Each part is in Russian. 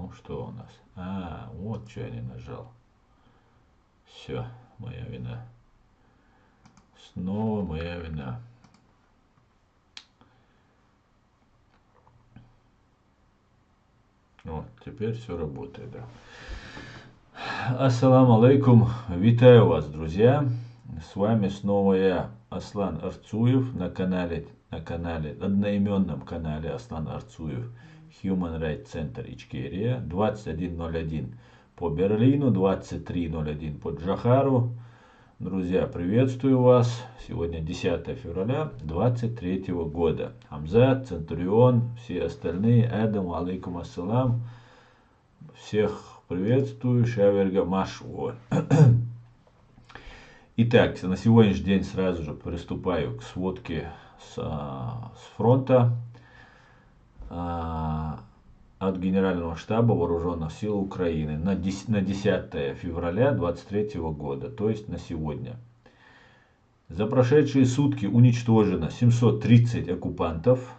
Ну что у нас? Вот что я не нажал. Все, моя вина. Снова моя вина. Вот, теперь все работает, да. Ассаламу алейкум. Витаю вас, друзья. С вами снова я, Аслан Арцуев, на одноименном канале Аслан Арцуев, Human Rights Center Ичкерия, 21:01 по Берлину, 23:01 по Джохару. Друзья, приветствую вас. Сегодня 10 февраля 2023 года. Хамзат, Центурион, все остальные. Адам, алейкум ассалам. Всех приветствую. Шаверга Машуа. Итак, на сегодняшний день сразу же приступаю к сводке с фронта от Генерального штаба Вооруженных сил Украины на 10 февраля 2023 года, то есть на сегодня. За прошедшие сутки уничтожено 730 оккупантов.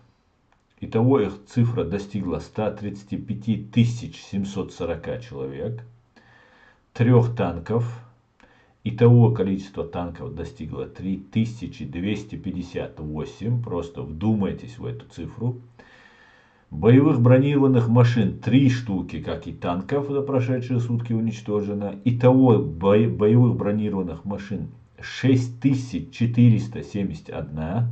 Итого их цифра достигла 135 740 человек. 3 танков. Итого количество танков достигло 3258. Просто вдумайтесь в эту цифру. Боевых бронированных машин 3 штуки, как и танков, за прошедшие сутки уничтожено. Итого боевых бронированных машин 6471.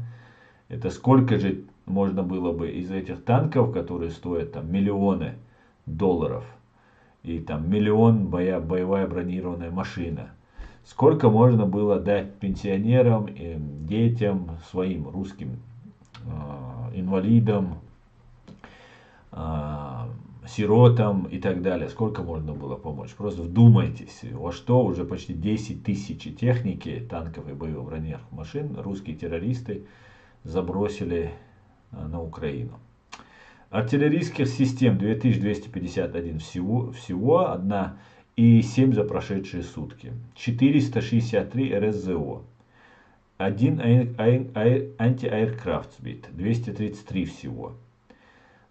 Это сколько же можно было бы из этих танков, которые стоят там миллионы долларов, и там миллион боевая бронированная машина. Сколько можно было дать пенсионерам, детям, своим русским инвалидам, сиротам и так далее. Сколько можно было помочь. Просто вдумайтесь, во что уже почти 10 тысяч техники, танков и боевых бронированных машин русские террористы забросили на Украину. Артиллерийских систем 2251 всего 1,7 за прошедшие сутки. 463 РСЗО. 1 антиаэркрафт сбит. 233 всего.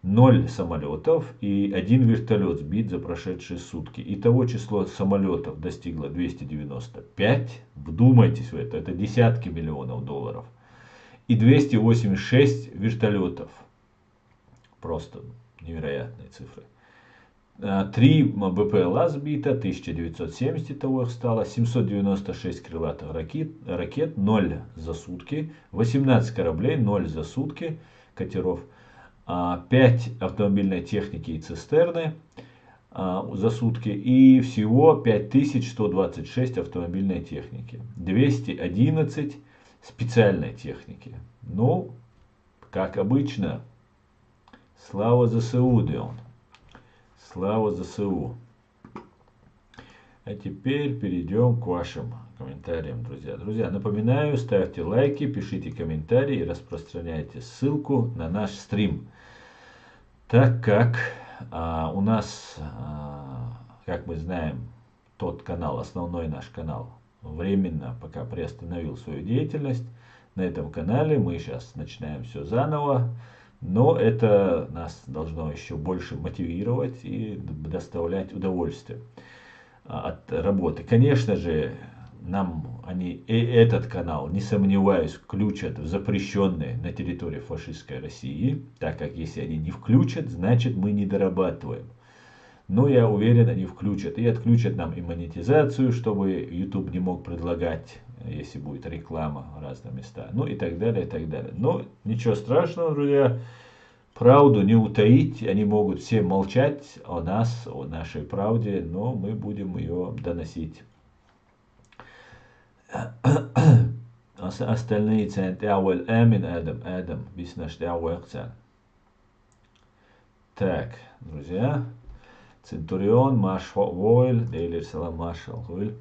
0 самолетов и 1 вертолет сбит за прошедшие сутки. Итого число самолетов достигло 295. Вдумайтесь в это. Это десятки миллионов долларов. И 286 вертолетов. Просто невероятные цифры. 3 БПЛА сбито, 1970 итого их стало, 796 крылатых ракет, 0 за сутки, 18 кораблей, 0 за сутки, катеров, 5 автомобильной техники и цистерны за сутки и всего 5126 автомобильной техники, 211 специальной техники. Ну, как обычно, слава ЗСУ, Деон. Слава ЗСУ. А теперь перейдем к вашим комментариям, друзья. Друзья, напоминаю, ставьте лайки, пишите комментарии и распространяйте ссылку на наш стрим. Так как у нас, как мы знаем, тот канал, основной наш канал, временно пока приостановил свою деятельность. На этом канале мы сейчас начинаем все заново. Но это нас должно еще больше мотивировать и доставлять удовольствие от работы. Конечно же, нам они этот канал, не сомневаюсь, включат в запрещенные на территории фашистской России, так как если они не включат, значит мы не дорабатываем. Но я уверен, они включат и отключат нам и монетизацию, чтобы YouTube не мог предлагать, если будет реклама в разные места, ну и так далее, и так далее. Но ничего страшного, друзья, правду не утаить, они могут все молчать о нас, о нашей правде, но мы будем ее доносить. Остальные центы, Адам, так, друзья, Центурион, Машал Войль, Дейлер Салам Машал Войль.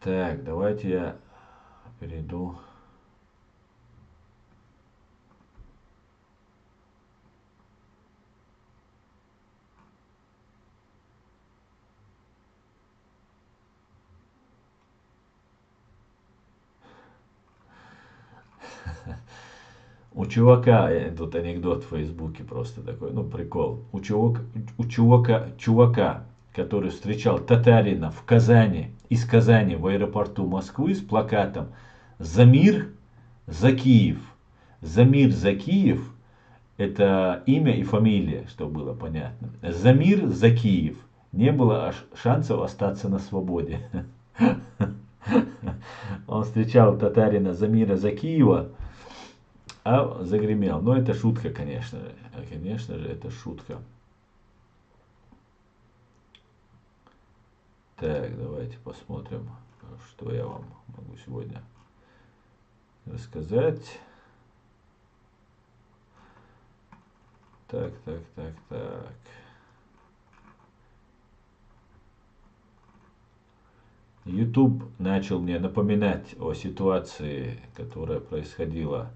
Так, давайте я перейду. У чувака, тут анекдот в Фейсбуке просто такой, ну прикол. У чувака, который встречал татарина в Казани, из Казани в аэропорту Москвы с плакатом «За мир, за Киев». Замир Закиев — это имя и фамилия, чтобы было понятно. Замир Закиев. Не было шансов остаться на свободе. Он встречал татарина Замира Закиева, а загремел. Но это шутка, конечно же. Конечно же, это шутка. Так, давайте посмотрим, что я вам могу сегодня рассказать. Так. YouTube начал мне напоминать о ситуации, которая происходила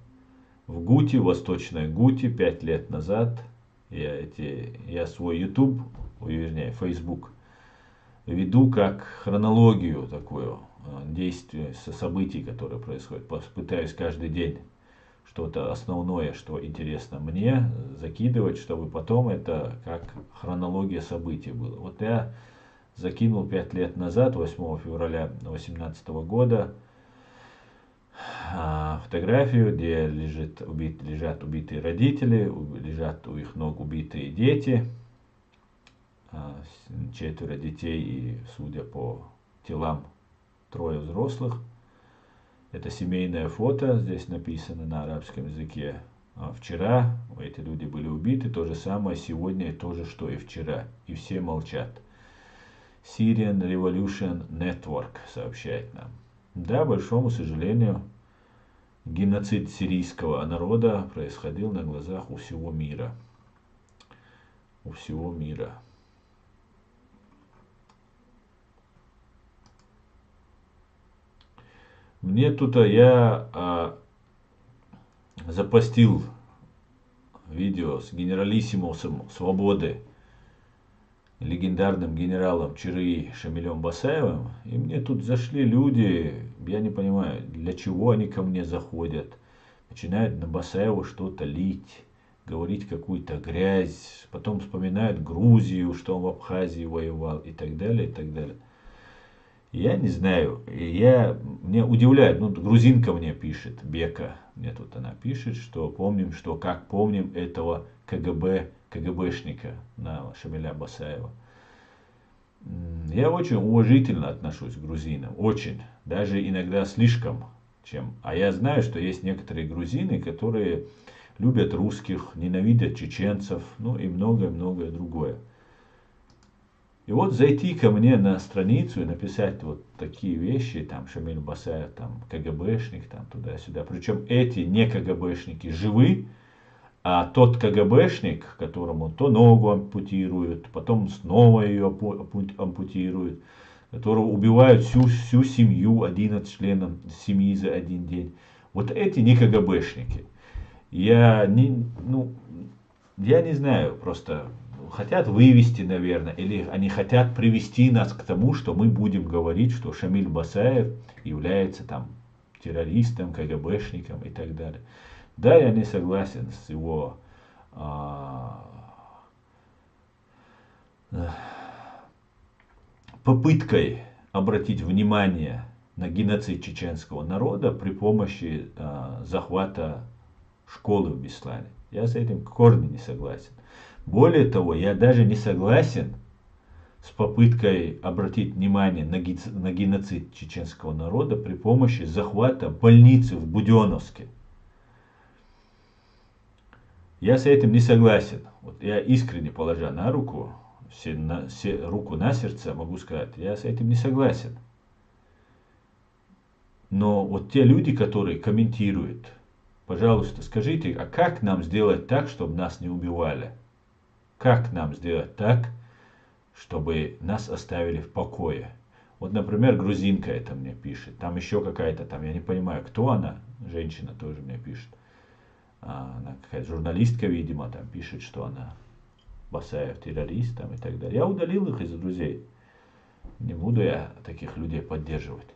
в Гути, Восточной Гути 5 лет назад. Я свой YouTube, вернее Facebook, веду как хронологию такую действий, событий, которые происходят. Пытаюсь каждый день что-то основное, что интересно мне, закидывать, чтобы потом это как хронология событий было. Вот я закинул 5 лет назад, 8 февраля 2018 года, фотографию, где лежат убитые родители, лежат у их ног убитые дети, 4 детей и, судя по телам, 3 взрослых. Это семейное фото, здесь написано на арабском языке. Вчера эти люди были убиты, то же самое сегодня, то же, что и вчера. И все молчат. Syrian Revolution Network сообщает нам. Да, большому сожалению, геноцид сирийского народа происходил на глазах у всего мира. У всего мира. Мне тут я запостил видео с генералиссимусом Свободы, легендарным генералом ЧРИ Шамилем Басаевым, и мне тут зашли люди, я не понимаю, для чего они ко мне заходят, начинают на Басаева что-то лить, говорить какую-то грязь, потом вспоминают Грузию, что он в Абхазии воевал и так далее, и так далее. Я не знаю, мне удивляет, грузинка мне пишет, Бека, мне тут она пишет, что как помним этого КГБшника на Шамиля Басаева. Я очень уважительно отношусь к грузинам, очень, даже иногда слишком, а я знаю, что есть некоторые грузины, которые любят русских, ненавидят чеченцев, и многое-многое другое. И вот зайти ко мне на страницу и написать вот такие вещи, там Шамиль Басаев, там КГБшник, там туда-сюда. Причем эти не КГБшники живы, а тот КГБшник, которому то ногу ампутируют, потом снова ее ампутируют, которого убивают всю семью, 11 членов семьи за один день. Вот эти не КГБшники. Я не знаю, просто хотят вывести, наверное, или они хотят привести нас к тому, что мы будем говорить, что Шамиль Басаев является там террористом, КГБшником и так далее. Да, я не согласен с его попыткой обратить внимание на геноцид чеченского народа при помощи захвата школы в Беслане. Я с этим в корне не согласен. Более того, я даже не согласен с попыткой обратить внимание на геноцид чеченского народа при помощи захвата больницы в Буденновске. Я с этим не согласен. Вот я искренне, положа на руку, руку на сердце, могу сказать, я с этим не согласен. Но вот те люди, которые комментируют, пожалуйста, скажите, а как нам сделать так, чтобы нас не убивали? Как нам сделать так, чтобы нас оставили в покое? Вот, например, грузинка это мне пишет. Там еще какая-то там, я не понимаю, кто она, женщина тоже мне пишет. Она какая-то журналистка, видимо, там пишет, что она Басаев террорист там, и так далее. Я удалил их из друзей. Не буду я таких людей поддерживать.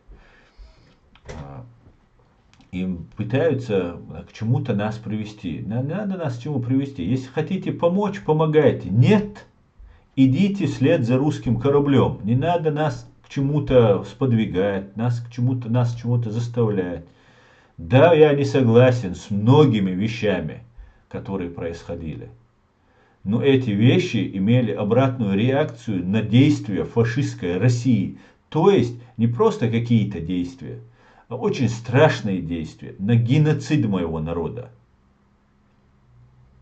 и пытаются к чему-то нас привести. Надо нас к чему привести. Если хотите помочь, помогайте. Нет, идите вслед за русским кораблем. Не надо нас к чему-то сподвигать, нас к чему-то заставлять. Да, я не согласен с многими вещами, которые происходили. Но эти вещи имели обратную реакцию на действия фашистской России. То есть не просто какие-то действия, а очень страшные действия на геноцид моего народа.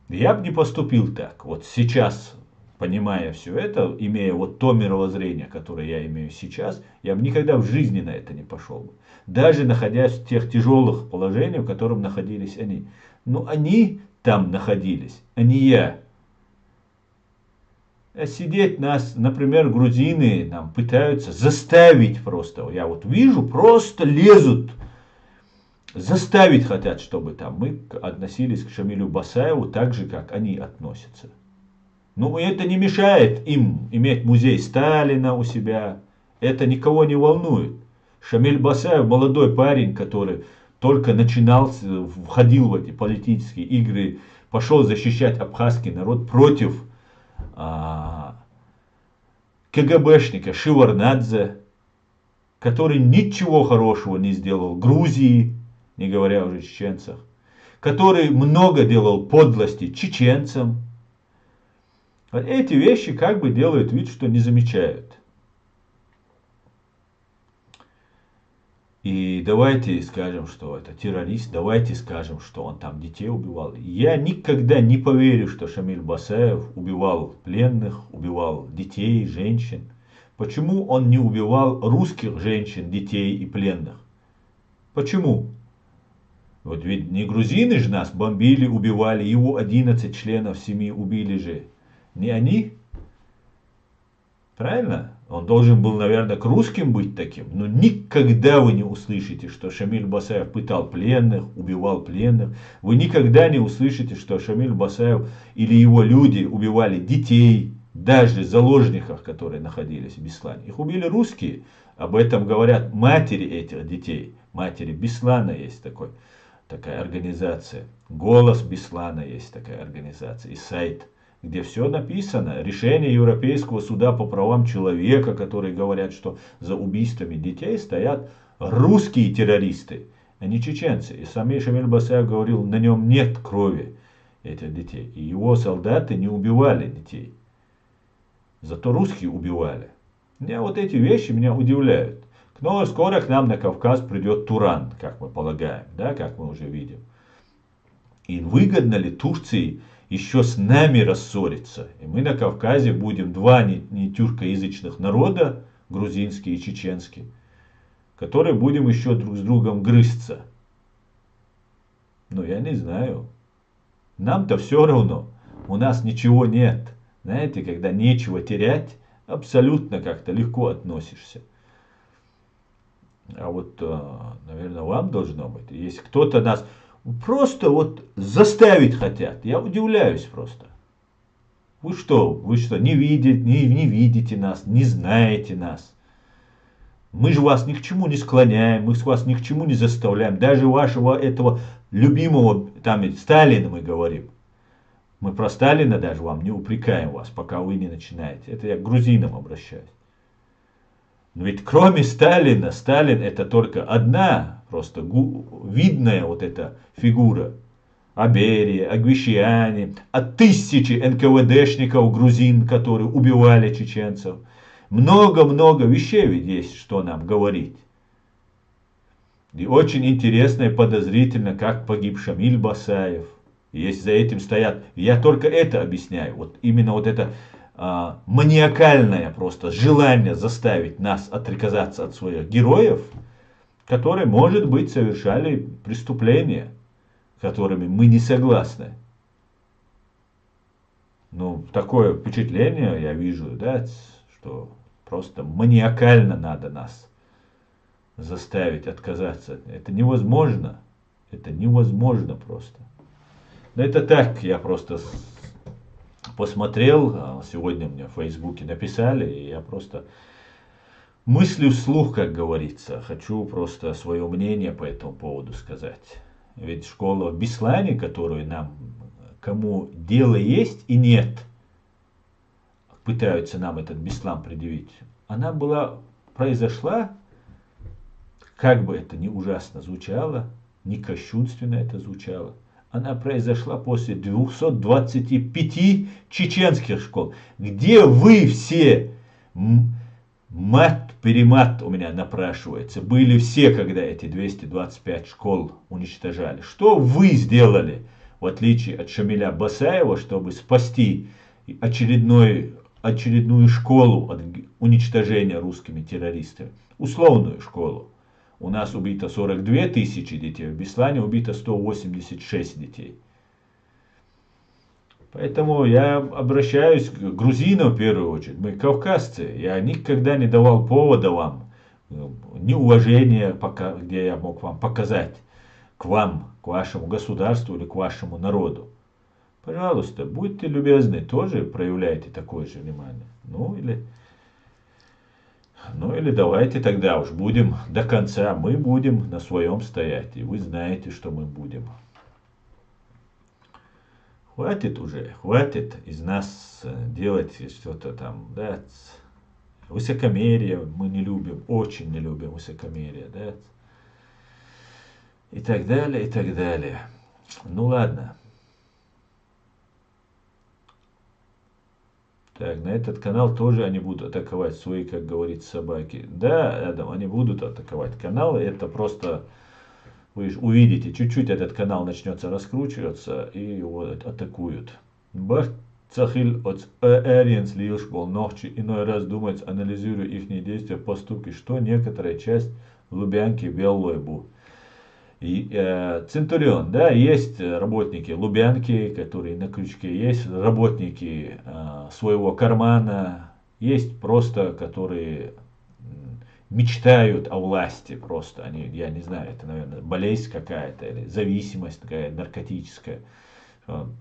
Я бы не поступил так. Вот сейчас, понимая все это, имея вот то мировоззрение, которое я имею сейчас, я бы никогда в жизни на это не пошел бы. Даже находясь в тех тяжелых положениях, в котором находились они. Но они там находились, а не я. А сидеть нас, например, грузины нам пытаются заставить просто. Я вот вижу, просто лезут. Заставить хотят, чтобы там мы относились к Шамилю Басаеву так же, как они относятся. Ну, это не мешает им иметь музей Сталина у себя. Это никого не волнует. Шамиль Басаев молодой парень, который только начинал, входил в эти политические игры, пошел защищать абхазский народ против КГБшника Шеварднадзе, который ничего хорошего не сделал Грузии, не говоря уже о чеченцах, который много делал подлости чеченцам. Вот эти вещи как бы делают вид, что не замечают. И давайте скажем, что это террорист, давайте скажем, что он там детей убивал. Я никогда не поверю, что Шамиль Басаев убивал пленных, убивал детей, женщин. Почему он не убивал русских женщин, детей и пленных? Почему? Вот ведь не грузины же нас бомбили, убивали, его 11 членов семьи убили же. Не они? Правильно? Он должен был, наверное, к русским быть таким. Но никогда вы не услышите, что Шамиль Басаев пытал пленных, убивал пленных. Вы никогда не услышите, что Шамиль Басаев или его люди убивали детей, даже заложников, которые находились в Беслане. Их убили русские. Об этом говорят матери этих детей. Матери Беслана есть такая организация. Голос Беслана есть такая организация и сайт, где все написано. Решение Европейского суда по правам человека, которые говорят, что за убийствами детей стоят русские террористы, а не чеченцы. И сам Шамиль Басаев говорил, на нем нет крови этих детей. И его солдаты не убивали детей. Зато русские убивали. Меня вот эти вещи меня удивляют. Но скоро к нам на Кавказ придет Туран, как мы полагаем, да, как мы уже видим. И выгодно ли Турции еще с нами рассориться? И мы на Кавказе будем два не тюркоязычных народа, грузинский и чеченский, которые будем еще друг с другом грызться. Ну, я не знаю. Нам-то все равно. У нас ничего нет. Знаете, когда нечего терять, абсолютно как-то легко относишься. А вот, наверное, вам должно быть. Если кто-то нас просто вот заставить хотят, я удивляюсь просто. Вы что, не видите нас, не знаете нас? Мы же вас ни к чему не склоняем, мы вас ни к чему не заставляем. Даже вашего этого любимого, там Сталина мы говорим. Мы про Сталина даже вам не упрекаем вас, пока вы не начинаете. Это я к грузинам обращаюсь. Но ведь кроме Сталина, Сталин это только одна просто видная вот эта фигура. А Берия, а Гвищиани, а тысячи НКВДшников грузин, которые убивали чеченцев. Много-много вещей ведь есть, что нам говорить. И очень интересно и подозрительно, как погиб Шамиль Басаев. Если за этим стоят, я только это объясняю. Вот именно вот это маниакальное просто желание заставить нас отказаться от своих героев, которые, может быть, совершали преступления, которыми мы не согласны. Ну, такое впечатление я вижу, да, что просто маниакально надо нас заставить отказаться. Это невозможно. Это невозможно просто. Но это так, я просто посмотрел, сегодня мне в Фейсбуке написали, и я просто мыслю вслух, как говорится. Хочу просто свое мнение по этому поводу сказать. Ведь школа в Беслане, которую нам, кому дело есть и нет, пытаются нам этот Беслан предъявить, она произошла, как бы это ни ужасно звучало, ни кощунственно это звучало, она произошла после 225 чеченских школ. Где вы все, мат-перемат у меня напрашивается, были все, когда эти 225 школ уничтожали? Что вы сделали, в отличие от Шамиля Басаева, чтобы спасти очередную школу от уничтожения русскими террористами? Условную школу. У нас убито 42 тысячи детей, в Беслане убито 186 детей. Поэтому я обращаюсь к грузинам в первую очередь. Мы кавказцы. Я никогда не давал повода вам, неуважения, где я мог вам показать к вам, к вашему государству или к вашему народу. Пожалуйста, будьте любезны, тоже проявляйте такое же внимание. Ну или давайте тогда уж будем до конца, мы будем на своем стоять, и вы знаете, что мы будем. Хватит уже, хватит из нас делать что-то там, да, высокомерие мы не любим, очень не любим высокомерие, да, и так далее, и так далее. Ну ладно. Так, на этот канал тоже они будут атаковать свои, как говорится, собаки. Да, Адам, они будут атаковать каналы. Это просто, вы увидите, чуть-чуть этот канал начнется раскручиваться, и его атакуют. Бах Цахиль от Эриенс Лилшбол ночи иной раз думать, анализируя их действия, поступки, что некоторая часть Лубянки Беллойбу. Центурион, да, есть работники Лубянки, которые на крючке, есть работники своего кармана, есть просто, которые мечтают о власти просто. Они, я не знаю, это, наверное, болезнь какая-то или зависимость такая наркотическая,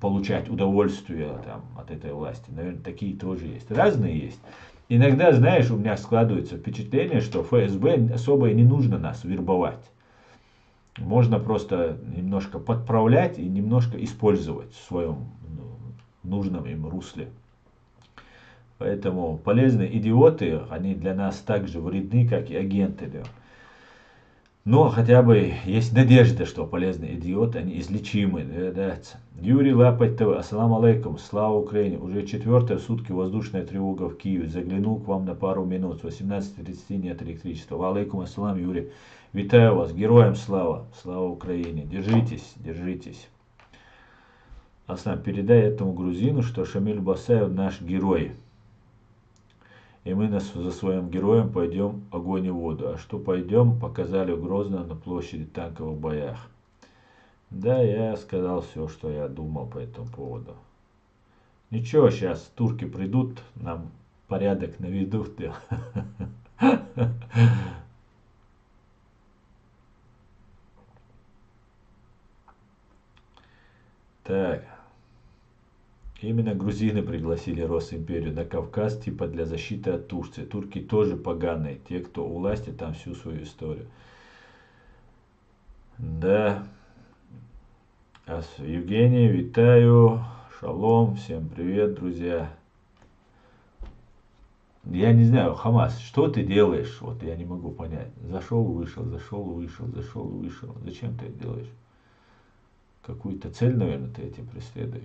получать удовольствие там, от этой власти. Наверное, такие тоже есть. Разные есть. Иногда, знаешь, у меня складывается впечатление, что ФСБ особо и не нужно нас вербовать. Можно просто немножко подправлять и немножко использовать в своем нужном им русле. Поэтому полезные идиоты, они для нас так же вредны, как и агенты. Да. Но хотя бы есть надежда, что полезные идиоты, они излечимы. Да. Юрий Лапать ТВ, ассаламу алейкум, слава Украине. Уже 4-е сутки воздушная тревога в Киеве. Заглянул к вам на пару минут. С 18:30 нет электричества. Ва алейкум ассалам, Юрий. Витаю вас, героям слава, слава Украине. Держитесь, держитесь. Аслан, передай этому грузину, что Шамиль Басаев наш герой. И мы за своим героем пойдем огонь и воду. А что пойдем, показали в Грозно на площади танковых боях. Да, я сказал все, что я думал по этому поводу. Ничего, сейчас турки придут, нам порядок наведут. Так. Именно грузины пригласили Росимперию на Кавказ, типа для защиты от Турции. Турки тоже поганые, те, кто у власти там всю свою историю. Да. Евгений, витаю. Шалом, всем привет, друзья. Я не знаю, Хамас, что ты делаешь? Вот я не могу понять. Зашел, вышел, зашел, вышел, зашел, вышел. Зачем ты это делаешь? Какую-то цель, наверное, ты этим преследуешь.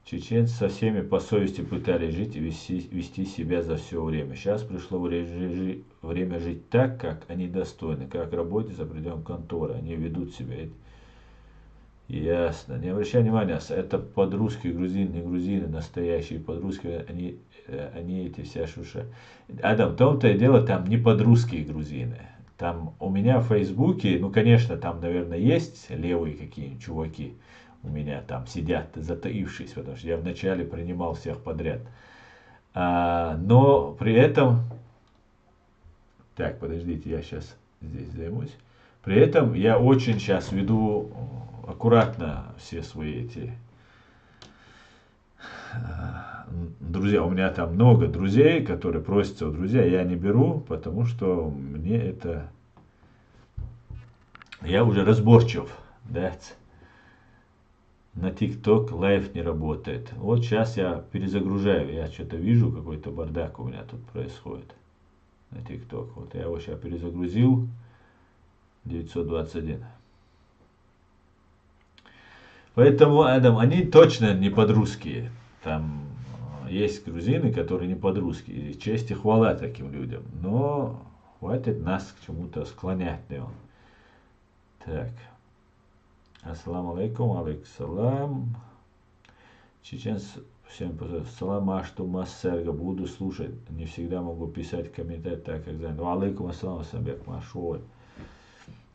Чеченцы со всеми по совести пытались жить и вести себя за все время. Сейчас пришло время жить так, как они достойны, как работать за пределом конторы. Они ведут себя. Ясно. Не обращай внимания, это подрусские грузины, не грузины, настоящие подрусские, они эти вся шуша. Адам, в том-то и дело, там не подрусские грузины. Там у меня в Фейсбуке, ну, конечно, там, наверное, есть левые какие-нибудь чуваки. У меня там сидят, затаившись, потому что я вначале принимал всех подряд. Но при этом... Так, подождите, я сейчас здесь займусь. При этом я очень сейчас веду аккуратно все свои эти Друзья, у меня там много друзей, которые просятся у друзья, я не беру, потому что мне это... Я уже разборчив, да. На TikTok лайв не работает. Вот сейчас я перезагружаю, я что-то вижу, какой-то бардак у меня тут происходит на TikTok. Вот я его сейчас перезагрузил, 921. Поэтому, Адам, они точно не подрусские. Там есть грузины, которые не подрусские. И честь и хвала таким людям. Но хватит нас к чему-то склонять. Да. Так. Ассаламу алейкум, алейкум. Чеченцы всем салам, а что массерга буду слушать. Не всегда могу писать комментарий, так как знаю. Ну, алейкум ассалам, самбек, машой.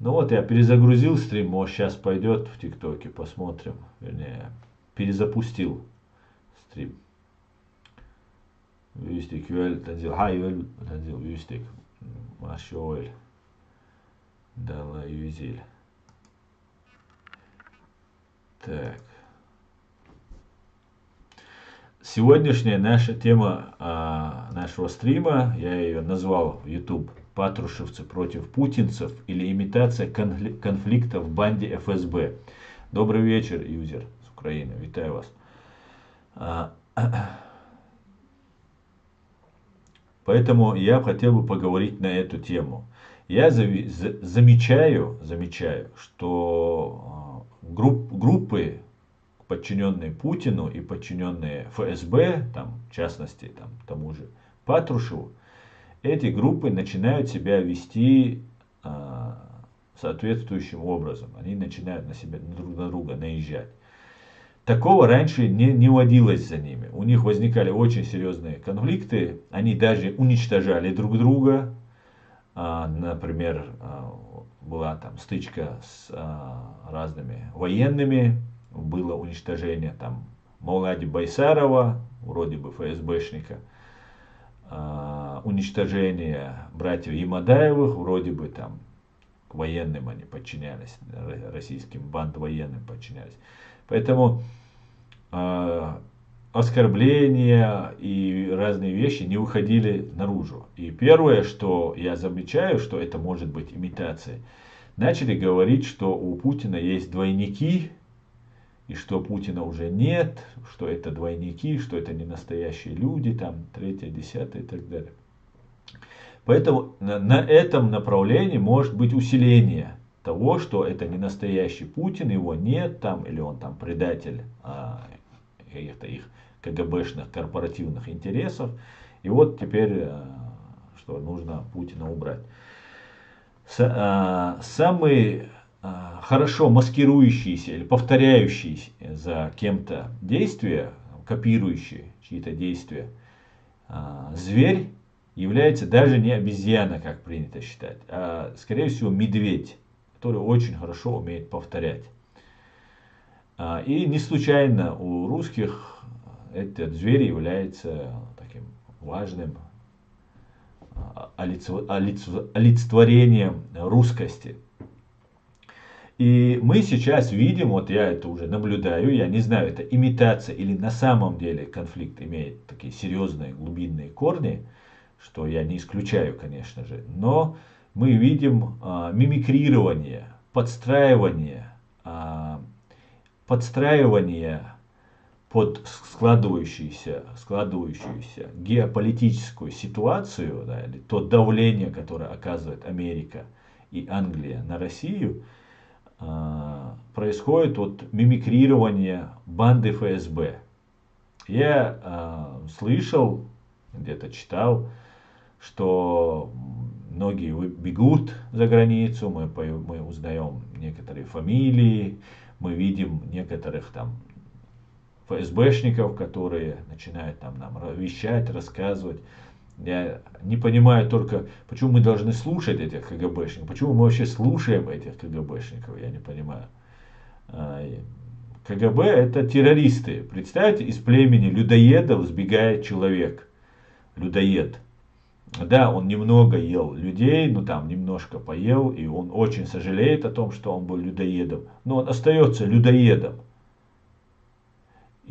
Ну вот я перезагрузил стрим, может сейчас пойдет в ТикТоке, посмотрим. Вернее, перезапустил стрим. Вюстик, Юэль, Танзил, хай, Юэль, Танзил, Вюстик, Машоэль, Дала, Юзиль. Так. Сегодняшняя наша тема нашего стрима, я ее назвал в YouTube «Патрушевцы против путинцев» или «Имитация конфликта в банде ФСБ». Добрый вечер, юзер с Украины, витаю вас. Поэтому я хотел бы поговорить на эту тему. Я замечаю, что группы, подчиненные Путину и подчиненные ФСБ, там, в частности там, тому же Патрушеву, эти группы начинают себя вести соответствующим образом. Они начинают на себя друг на друга наезжать. Такого раньше не водилось за ними. У них возникали очень серьезные конфликты. Они даже уничтожали друг друга. Например, была там стычка с разными военными. Было уничтожение там Маулади Байсарова, вроде бы ФСБшника. Уничтожение братьев Ямадаевых, вроде бы там к военным они подчинялись, российским банд военным подчинялись. Поэтому оскорбления и разные вещи не выходили наружу. И первое, что я замечаю, что это может быть имитацией, начали говорить, что у Путина есть двойники, и что Путина уже нет, что это двойники, что это не настоящие люди, там, третье, десятое и так далее. Поэтому на этом направлении может быть усиление того, что это не настоящий Путин, его нет там, или он там предатель каких-то их КГБшных корпоративных интересов. И вот теперь, что нужно Путина убрать. Самый хорошо маскирующиеся или повторяющиеся за кем-то действия, копирующие чьи-то действия, зверь является даже не обезьяна, как принято считать, а скорее всего медведь, который очень хорошо умеет повторять. И не случайно у русских этот зверь является таким важным олицетворением русскости. И мы сейчас видим, вот я это уже наблюдаю, я не знаю, это имитация или на самом деле конфликт имеет такие серьезные глубинные корни, что я не исключаю, конечно же, но мы видим мимикрирование, подстраивание под складывающуюся геополитическую ситуацию, да, или то давление, которое оказывает Америка и Англия на Россию, происходит от мимикрирования банды ФСБ. Я слышал, где-то читал, что многие бегут за границу, мы узнаем некоторые фамилии, мы видим некоторых там ФСБшников, которые начинают там нам вещать, рассказывать. Я не понимаю только, почему мы должны слушать этих КГБшников, почему мы вообще слушаем этих КГБшников, я не понимаю. КГБ это террористы. Представьте, из племени людоедов сбегает человек, людоед. Да, он немного ел людей, но там немножко поел, и он очень сожалеет о том, что он был людоедом, но он остается людоедом.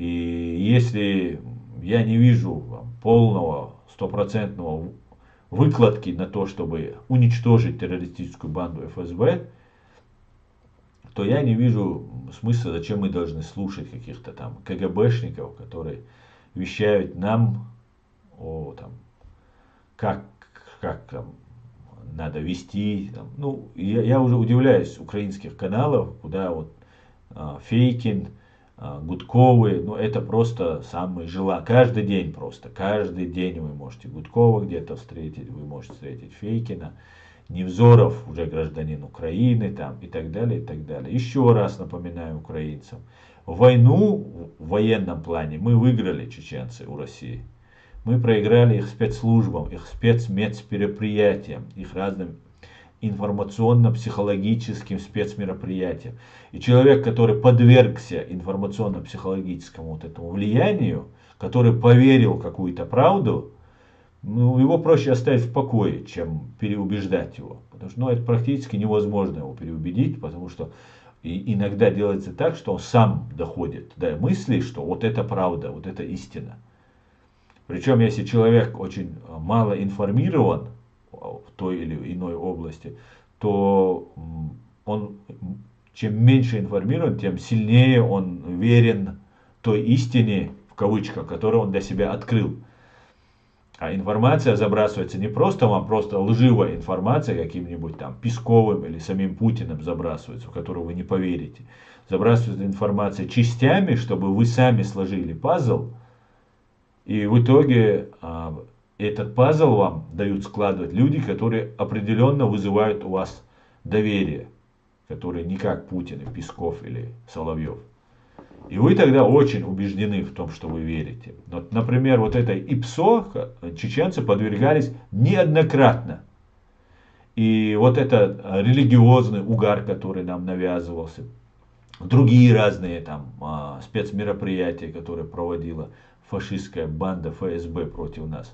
И если я не вижу полного, стопроцентного выкладки на то, чтобы уничтожить террористическую банду ФСБ, то я не вижу смысла, зачем мы должны слушать каких-то там КГБшников, которые вещают нам о там, как там, надо вести. Там. Ну, я уже удивляюсь украинских каналов, куда вот Фейкин, Гудковы, ну это просто самые каждый день просто, каждый день вы можете Гудкова где-то встретить, вы можете встретить Фейкина, Невзоров, уже гражданин Украины, там, и так далее, и так далее. Еще раз напоминаю украинцам, войну в военном плане мы выиграли, чеченцы, у России. Мы проиграли их спецслужбам, их спецмероприятиям, их разным информационно-психологическим спецмероприятиям. И человек, который подвергся информационно-психологическому вот этому влиянию, который поверил в какую-то правду, ну, его проще оставить в покое, чем переубеждать его. Потому что это практически невозможно его переубедить, потому что иногда делается так, что он сам доходит до мысли, что вот это правда, вот это истина. Причем, если человек очень мало информирован в той или иной области, то он, чем меньше информирован, тем сильнее он верен той истине, в кавычках, которую он для себя открыл. А информация забрасывается не просто вам, просто лживая информация каким-нибудь там Песковым или самим Путиным забрасывается, в которую вы не поверите. Забрасывается информация частями, чтобы вы сами сложили пазл. И в итоге этот пазл вам дают складывать люди, которые определенно вызывают у вас доверие. Которые не как Путин, Песков или Соловьев. И вы тогда очень убеждены в том, что вы верите. Вот, например, вот этой ИПСО чеченцы подвергались неоднократно. И вот этот религиозный угар, который нам навязывался, другие разные там спецмероприятия, которые проводила фашистская банда ФСБ против нас.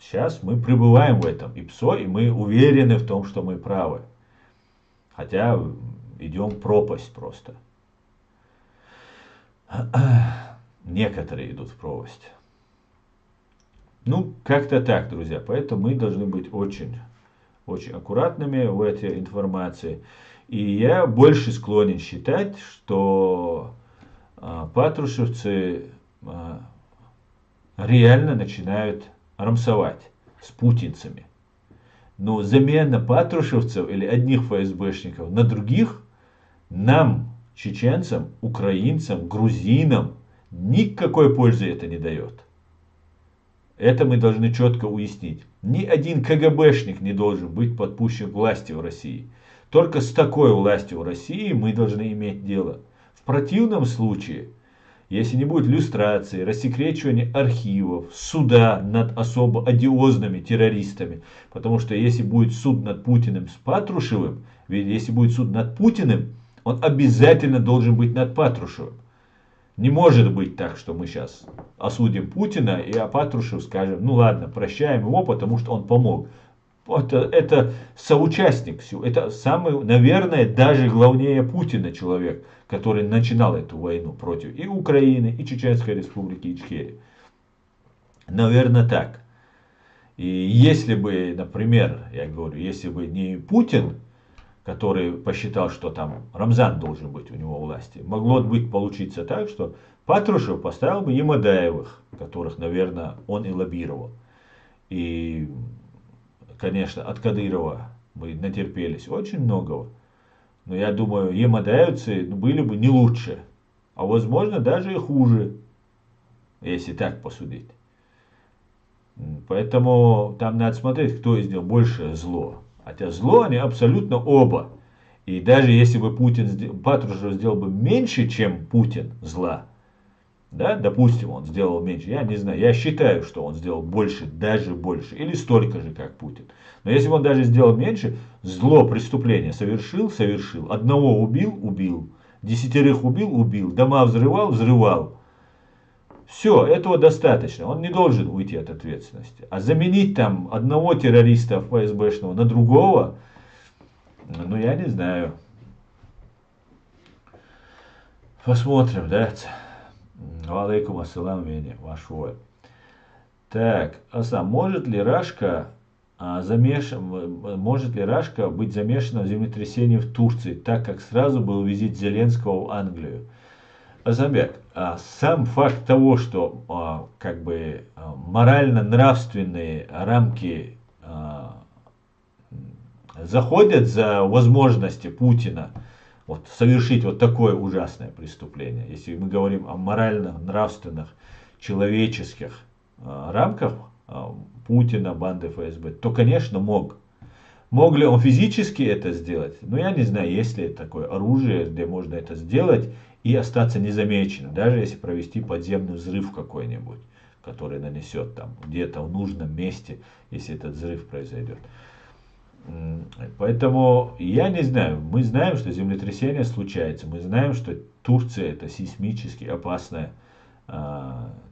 Сейчас мы пребываем в этом ИПСО, и мы уверены в том, что мы правы. Хотя идем в пропасть просто. Некоторые идут в пропасть. Ну, как-то так, друзья. Поэтому мы должны быть очень, очень аккуратными в этой информации. И я больше склонен считать, что патрушевцы реально начинают рамсовать с путинцами. Но замена патрушевцев или одних ФСБшников на других нам, чеченцам, украинцам, грузинам, никакой пользы это не дает. Это мы должны четко уяснить. Ни один КГБшник не должен быть подпущен к власти в России. Только с такой властью в России мы должны иметь дело. В противном случае, если не будет люстрации, рассекречивания архивов, суда над особо одиозными террористами, потому что если будет суд над Путиным с Патрушевым, ведь если будет суд над Путиным, он обязательно должен быть над Патрушевым. Не может быть так, что мы сейчас осудим Путина, и Патрушев скажем, ну ладно, прощаем его, потому что он помог. Это соучастник всего. Это самый, наверное, даже главнее Путина человек, который начинал эту войну против и Украины, и Чеченской Республики Ичкерии. Наверное, так. И если бы, например, я говорю, если бы не Путин, который посчитал, что там Рамзан должен быть у него у власти, могло быть получиться так, что Патрушев поставил бы Ямадаевых, которых, наверное, он и лоббировал. И, конечно, от Кадырова мы натерпелись очень многого. Но я думаю, ямадаевцы были бы не лучше, а возможно даже и хуже, если так посудить. Поэтому там надо смотреть, кто сделал большее зло. Хотя зло они абсолютно оба. И даже если бы Патрушев сделал бы меньше, чем Путин зла, да, допустим, он сделал меньше, я не знаю, я считаю, что он сделал больше, даже больше, или столько же, как Путин. Но если бы он даже сделал меньше, зло, преступление совершил, одного убил, 10 убил, дома взрывал. Все, этого достаточно, он не должен уйти от ответственности. А заменить там одного террориста ФСБшного на другого, ну я не знаю. Посмотрим, да? Алейкум ассалам, Веня, ваш воин. Так, Асан, может ли Рашка быть замешана в землетрясении в Турции, так как сразу был визит Зеленского в Англию? Азамбек, сам факт того, что как бы морально-нравственные рамки заходят за возможности Путина вот, совершить вот такое ужасное преступление. Если мы говорим о морально-нравственных, человеческих рамках Путина, банды ФСБ, то, конечно, мог. Мог ли он физически это сделать? Ну, я не знаю, есть ли такое оружие, где можно это сделать и остаться незамеченным, даже если провести подземный взрыв какой-нибудь, который нанесет там где-то в нужном месте, если этот взрыв произойдет. Поэтому я не знаю, мы знаем, что землетрясение случается, мы знаем, что Турция это сейсмически опасная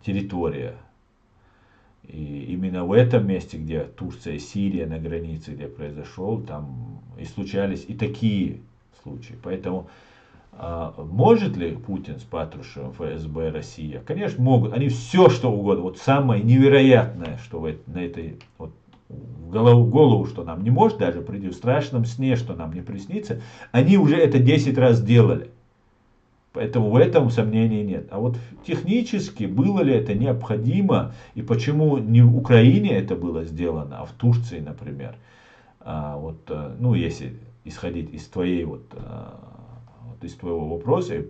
территория. И именно в этом месте, где Турция и Сирия на границе, где произошел, там и случались и такие случаи. Поэтому может ли Путин с Патрушевым, ФСБ, Россия? Конечно, могут. Они все, что угодно. Вот самое невероятное, что на этой вот, в голову, что нам не может даже прийти, в страшном сне, что нам не приснится, они уже это 10 раз делали. Поэтому в этом сомнений нет. А вот технически было ли это необходимо и почему не в Украине это было сделано, а в Турции, например. Ну, если исходить из из твоего вопроса и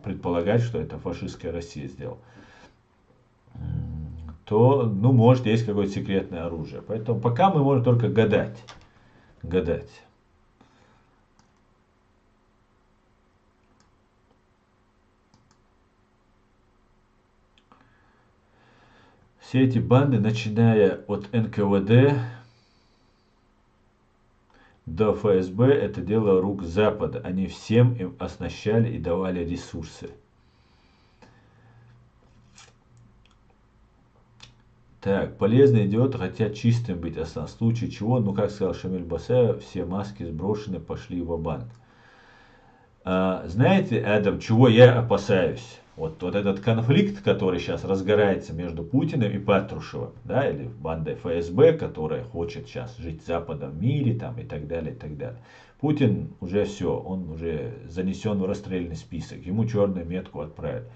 предполагать, что это фашистская Россия сделала, то, ну, может, есть какое-то секретное оружие. Поэтому пока мы можем только гадать. Гадать. Все эти банды, начиная от НКВД до ФСБ, это дело рук Запада. Они всем им оснащали и давали ресурсы. Так, полезный идиот, хотят чистым быть, а в случае чего, ну как сказал Шамиль Басаев, все маски сброшены, пошли в банк. Знаете, Адам, чего я опасаюсь? Вот этот конфликт, который сейчас разгорается между Путиным и Патрушевым, да, или бандой ФСБ, которая хочет сейчас жить Западом в мире, там, и так далее, и так далее. Путин уже все, он уже занесен в расстрельный список, ему черную метку отправят.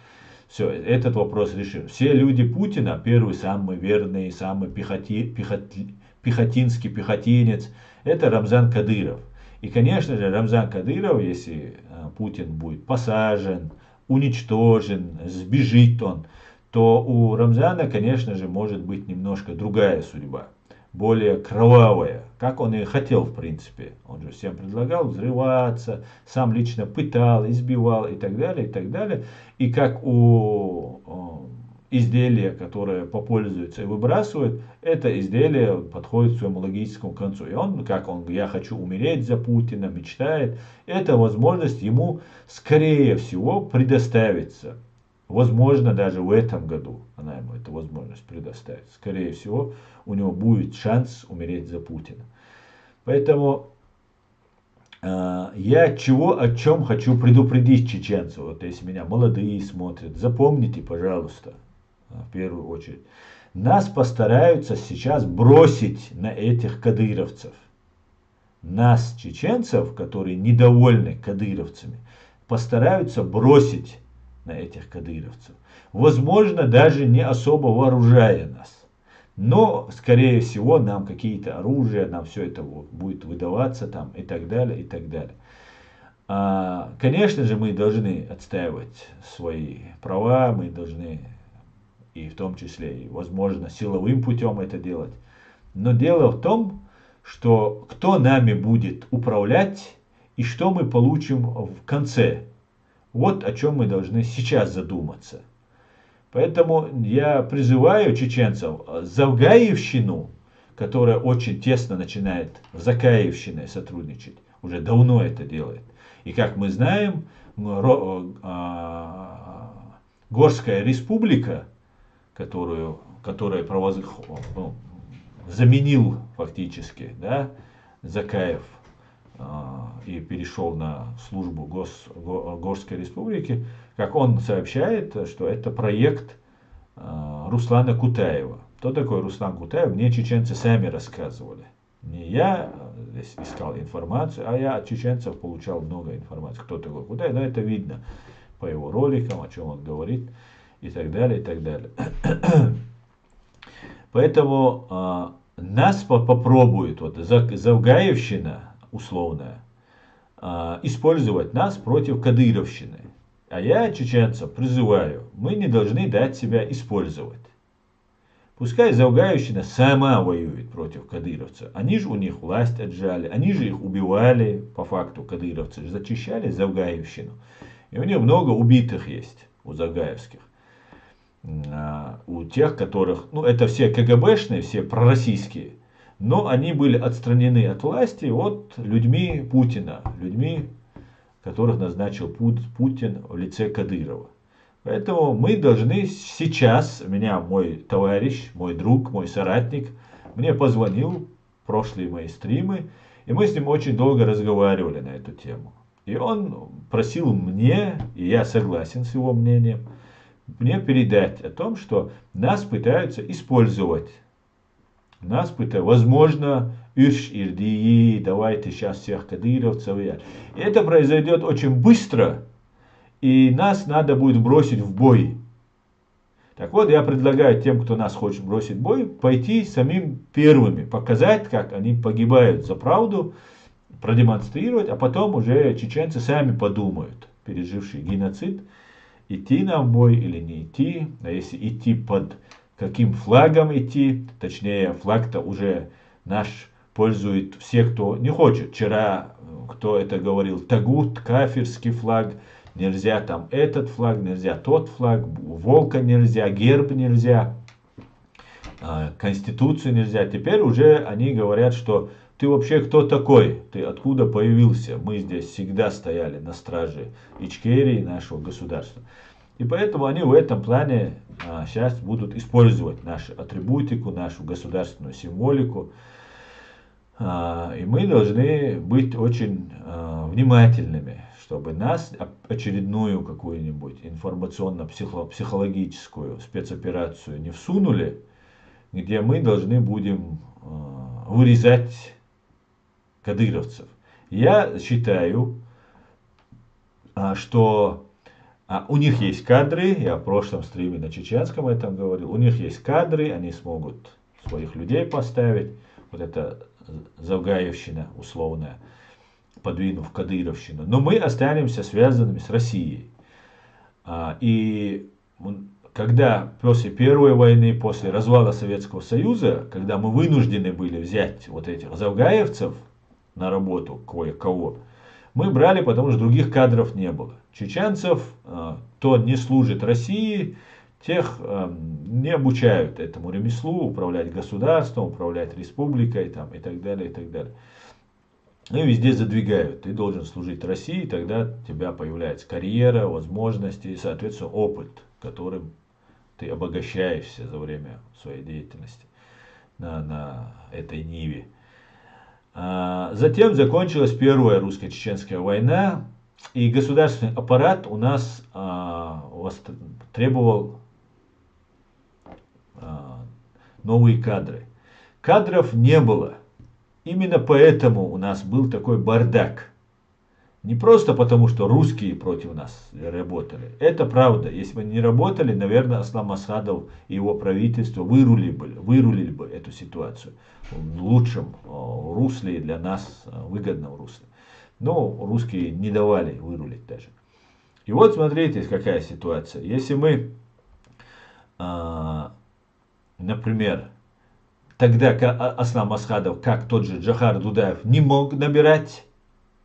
Все, этот вопрос решен. Все люди Путина, первый самый верный, самый пехотинский пехотинец, это Рамзан Кадыров. И, конечно же, Рамзан Кадыров, если Путин будет посажен, уничтожен, сбежит он, то у Рамзана, конечно же, может быть немножко другая судьба, более кровавая, как он и хотел, в принципе. Он же всем предлагал взрываться, сам лично пытал, избивал и так далее, и так далее. И как у изделия, которое попользуется и выбрасывает, это изделие подходит к своему логическому концу. И он, я хочу умереть за Путина, мечтает, эта возможность ему, скорее всего, предоставится. Возможно, даже в этом году она ему эту возможность предоставит. Скорее всего, у него будет шанс умереть за Путина. Поэтому я о чем хочу предупредить чеченцев, вот если меня молодые смотрят, запомните, пожалуйста, в первую очередь, нас постараются сейчас бросить на этих кадыровцев. Нас, чеченцев, которые недовольны кадыровцами, постараются бросить на этих кадыровцев. Возможно, даже не особо вооружая нас. Но, скорее всего, нам какие-то оружия, нам все это будет выдаваться там и так далее, и так далее. Конечно же, мы должны отстаивать свои права, мы должны и в том числе, и, возможно, силовым путем это делать. Но дело в том, что кто нами будет управлять и что мы получим в конце. Вот о чем мы должны сейчас задуматься. Поэтому я призываю чеченцев Завгаевщину, которая очень тесно начинает с Закаевщиной сотрудничать, уже давно это делает. И как мы знаем, Горская республика, которая заменил фактически, да, Закаев, и перешел на службу Горской республики, как он сообщает, что это проект Руслана Кутаева. Кто такой Руслан Кутаев? Мне чеченцы сами рассказывали. Не я здесь искал информацию, а я от чеченцев получал много информации. Кто такой Кутаев? Но это видно по его роликам, о чем он говорит, и так далее, и так далее. Поэтому нас попробует вот Завгаевщина условная использовать нас против кадыровщины. А я чеченцев призываю, мы не должны дать себя использовать. Пускай Завгаевщина сама воюет против кадыровцев. Они же у них власть отжали, они же их убивали, по факту кадыровцы зачищали Завгаевщину. И у них много убитых есть, у завгаевских. У тех, которых, ну это все КГБшные, все пророссийские, но они были отстранены от власти вот людьми Путина, людьми, которых назначил Путин в лице Кадырова. Поэтому мы должны сейчас, меня мой товарищ, мой друг, мой соратник, мне позвонил в прошлые мои стримы, и мы с ним очень долго разговаривали на эту тему. И он просил мне, и я согласен с его мнением, мне передать о том, что нас пытаются использовать. Нас пытаются, возможно, Ирдии, давайте сейчас всех кадыровцев. И это произойдет очень быстро, и нас надо будет бросить в бой. Так вот, я предлагаю тем, кто нас хочет бросить в бой, пойти самим первыми, показать, как они погибают за правду, продемонстрировать, а потом уже чеченцы сами подумают, пережившие геноцид, идти нам в бой или не идти, а если идти под каким флагом идти, точнее флаг-то уже наш пользует все, кто не хочет. Вчера, кто это говорил, тагут, кафирский флаг, нельзя там этот флаг, нельзя тот флаг, волка нельзя, герб нельзя, конституцию нельзя. Теперь уже они говорят, что ты вообще кто такой? Ты откуда появился? Мы здесь всегда стояли на страже Ичкерии, нашего государства. И поэтому они в этом плане сейчас будут использовать нашу атрибутику, нашу государственную символику. И мы должны быть очень внимательными, чтобы нас очередную какую-нибудь информационно-психологическую спецоперацию не всунули, где мы должны будем вырезать кадыровцев. Я считаю, что у них есть кадры, я в прошлом стриме на чеченском этом говорил, у них есть кадры, они смогут своих людей поставить, вот это Завгаевщина условная, подвинув кадыровщину. Но мы останемся связанными с Россией. И когда после Первой войны, после развала Советского Союза, когда мы вынуждены были взять вот этих завгаевцев на работу кое-кого, мы брали, потому что других кадров не было. Чеченцев, кто не служит России, тех не обучают этому ремеслу, управлять государством, управлять республикой там, и так далее, и так далее. И везде задвигают. Ты должен служить России, тогда у тебя появляется карьера, возможности и, соответственно, опыт, которым ты обогащаешься за время своей деятельности на этой ниве. Затем закончилась Первая русско-чеченская война, и государственный аппарат у нас требовал новые кадры. Кадров не было. Именно поэтому у нас был такой бардак. Не просто потому, что русские против нас работали. Это правда. Если бы они не работали, наверное, Аслан Масхадов и его правительство вырулили бы эту ситуацию в лучшем русле, для нас выгодном русле. Но русские не давали вырулить даже. И вот смотрите, какая ситуация. Если мы, например, тогда Аслан Масхадов, как тот же Джохар Дудаев, не мог набирать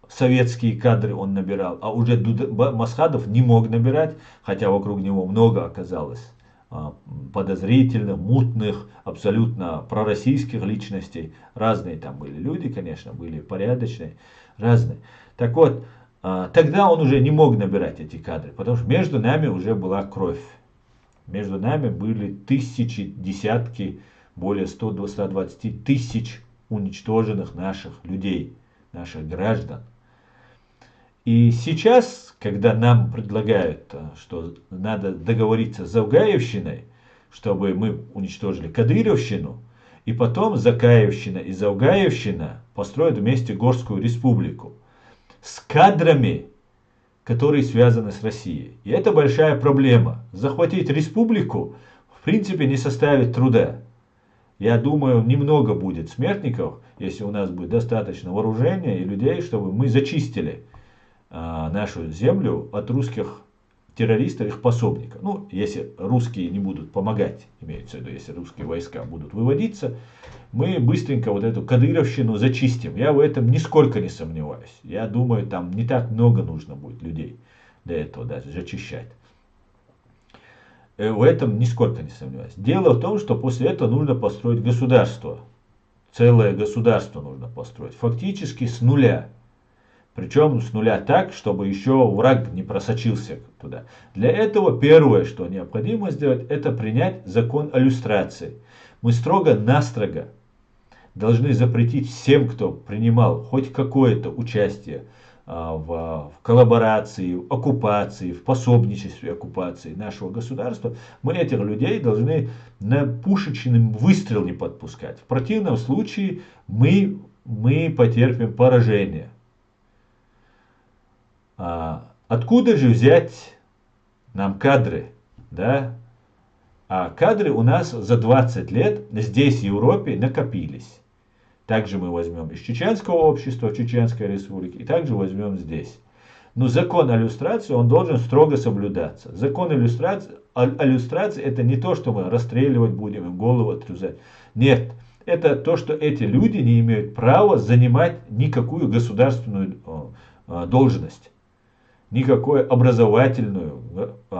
советские кадры, он набирал, а уже Масхадов не мог набирать, хотя вокруг него много оказалось подозрительных, мутных, абсолютно пророссийских личностей. Разные там были люди, конечно, были порядочные, разные. Так вот, тогда он уже не мог набирать эти кадры, потому что между нами уже была кровь. Между нами были тысячи, десятки, более 120 тысяч уничтоженных наших людей. наших граждан. И сейчас, когда нам предлагают, что надо договориться с Завгаевщиной, чтобы мы уничтожили Кадыровщину, и потом Закаевщина и Завгаевщина построят вместе Горскую республику с кадрами, которые связаны с Россией. И это большая проблема. Захватить республику в принципе не составит труда. Я думаю, немного будет смертников, если у нас будет достаточно вооружения и людей, чтобы мы зачистили нашу землю от русских террористов, их пособников. Ну, если русские не будут помогать, имеется в виду, если русские войска будут выводиться, мы быстренько вот эту Кадыровщину зачистим. Я в этом нисколько не сомневаюсь. Я думаю, там не так много нужно будет людей для этого даже зачищать. В этом нисколько не сомневаюсь. Дело в том, что после этого нужно построить государство. Целое государство нужно построить. Фактически с нуля. Причем с нуля так, чтобы еще враг не просочился туда. Для этого первое, что необходимо сделать, это принять закон о люстрации. Мы строго-настрого должны запретить всем, кто принимал хоть какое-то участие в коллаборации, в оккупации, в пособничестве оккупации нашего государства, мы этих людей должны на пушечный выстрел не подпускать. В противном случае мы потерпим поражение. Откуда же взять нам кадры? Да? А кадры у нас за 20 лет здесь, в Европе, накопились. Также мы возьмем из чеченского общества, Чеченской республики, и также возьмем здесь. Но закон о люстрации, он должен строго соблюдаться. Закон о люстрации это не то, что мы расстреливать будем, им голову отрезать. Нет, это то, что эти люди не имеют права занимать никакую государственную должность. Никакую образовательную,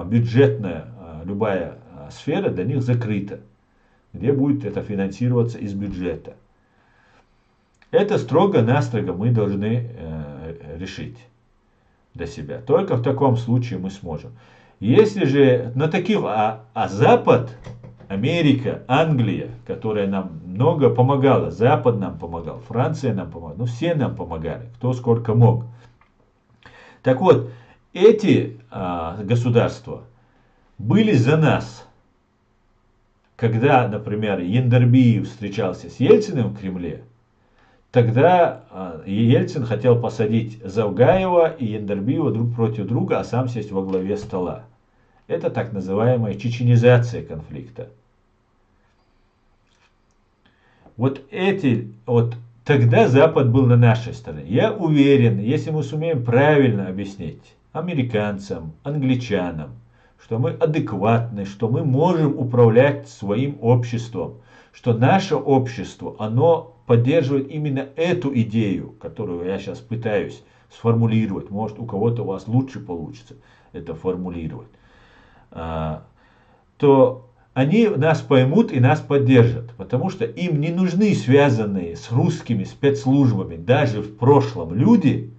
бюджетная, любая сфера для них закрыта, где будет это финансироваться из бюджета. Это строго-настрого мы должны решить для себя. Только в таком случае мы сможем. Если же на таких, Запад, Америка, Англия, которая нам много помогала, Запад нам помогал, Франция нам помогала, все нам помогали, кто сколько мог. Так вот, эти государства были за нас. Когда, например, Яндербиев встречался с Ельциным в Кремле, тогда Ельцин хотел посадить Завгаева и Яндербиева друг против друга, а сам сесть во главе стола. Это так называемая чеченизация конфликта. Тогда Запад был на нашей стороне. Я уверен, если мы сумеем правильно объяснить американцам, англичанам, что мы адекватны, что мы можем управлять своим обществом, что наше общество, оно поддерживает именно эту идею, которую я сейчас пытаюсь сформулировать. Может, у кого-то у вас лучше получится это формулировать. То они нас поймут и нас поддержат, потому что им не нужны связанные с русскими спецслужбами даже в прошлом люди,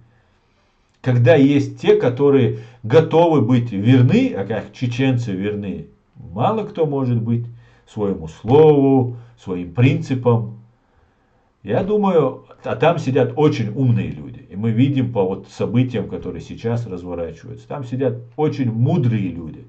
когда есть те, которые готовы быть верны, а как чеченцы верны, мало кто может быть своему слову, своим принципам. Я думаю, там сидят очень умные люди, и мы видим по событиям, которые сейчас разворачиваются, там сидят очень мудрые люди.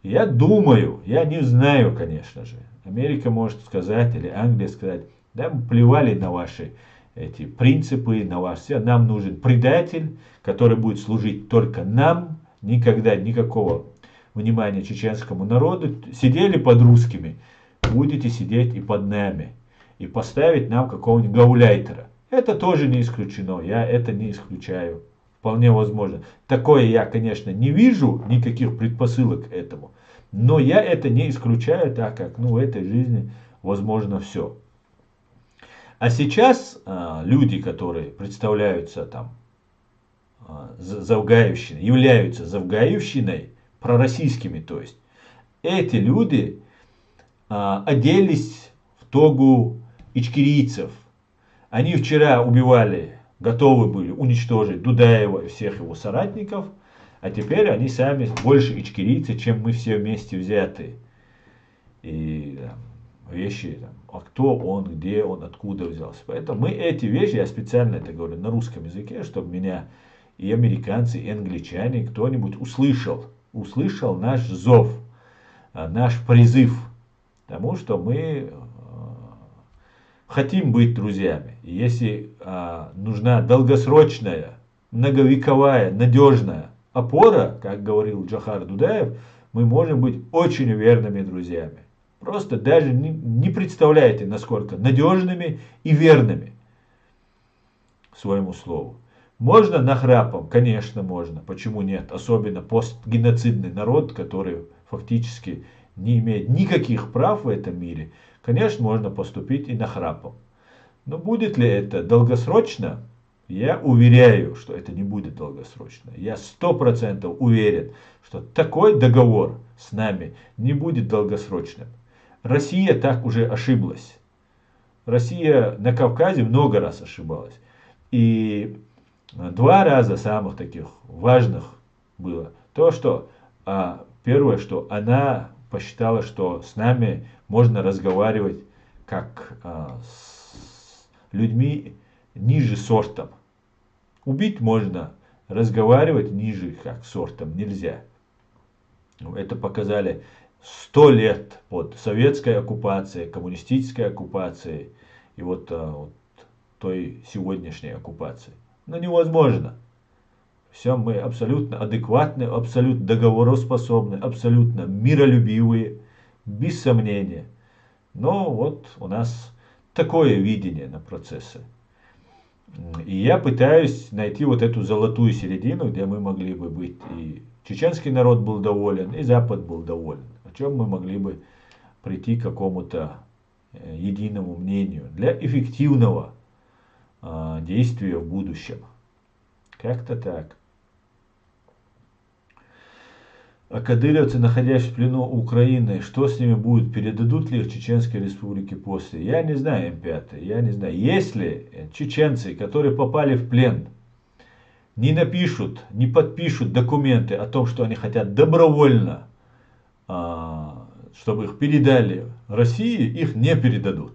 Я думаю, я не знаю, конечно же, Америка может сказать, или Англия сказать, да, мы плевали на ваши эти принципы, на все, нам нужен предатель, который будет служить только нам, никогда никакого внимания чеченскому народу, сидели под русскими, будете сидеть и под нами, и поставить нам какого-нибудь гауляйтера. Это тоже не исключено, я это не исключаю. Вполне возможно. Такое я, конечно, не вижу никаких предпосылок к этому. Но я это не исключаю, так как в этой жизни возможно все. А сейчас люди, которые представляются там Завгаевщиной, являются Завгаевщиной, пророссийскими, то есть, эти люди оделись в тогу ичкерийцев. Они вчера убивали, готовы были уничтожить Дудаева и всех его соратников, а теперь они сами больше ичкерийцы, чем мы все вместе взятые. И вещи, там, а кто он, где он, откуда взялся. Поэтому мы эти вещи, я специально это говорю на русском языке, чтобы меня и американцы, и англичане, кто-нибудь услышал наш зов, наш призыв к тому, что мы хотим быть друзьями. И если нужна долгосрочная, многовековая, надежная опора, как говорил Джохар Дудаев, мы можем быть очень верными друзьями. Просто даже не представляете, насколько надежными и верными своему слову. Можно нахрапом? Конечно, можно. Почему нет? Особенно постгеноцидный народ, который фактически не имеет никаких прав в этом мире. Конечно, можно поступить и нахрапом. Но будет ли это долгосрочно? Я уверяю, что это не будет долгосрочно. Я 100% уверен, что такой договор с нами не будет долгосрочным. Россия так уже ошиблась. Россия на Кавказе много раз ошибалась. И 2 раза самых таких важных было. То, что первое, что она посчитала, что с нами можно разговаривать как с людьми ниже сортом. Убить можно, разговаривать ниже как сортом нельзя. Это показали 100 лет под советской оккупацией, коммунистической оккупацией и вот той сегодняшней оккупации. Но невозможно. Все мы абсолютно адекватны, абсолютно договороспособны, абсолютно миролюбивые, без сомнения. Но вот у нас такое видение на процессы. И я пытаюсь найти вот эту золотую середину, где мы могли бы быть, и чеченский народ был доволен, и Запад был доволен. О чем мы могли бы прийти к какому-то единому мнению для эффективного действия в будущем. Как-то так. А кадыровцы, находясь в плену Украины, что с ними будет? Передадут ли их Чеченской Республике после? Я не знаю, М5, я не знаю. Если чеченцы, которые попали в плен, не напишут, не подпишут документы о том, что они хотят добровольно, чтобы их передали России, их не передадут.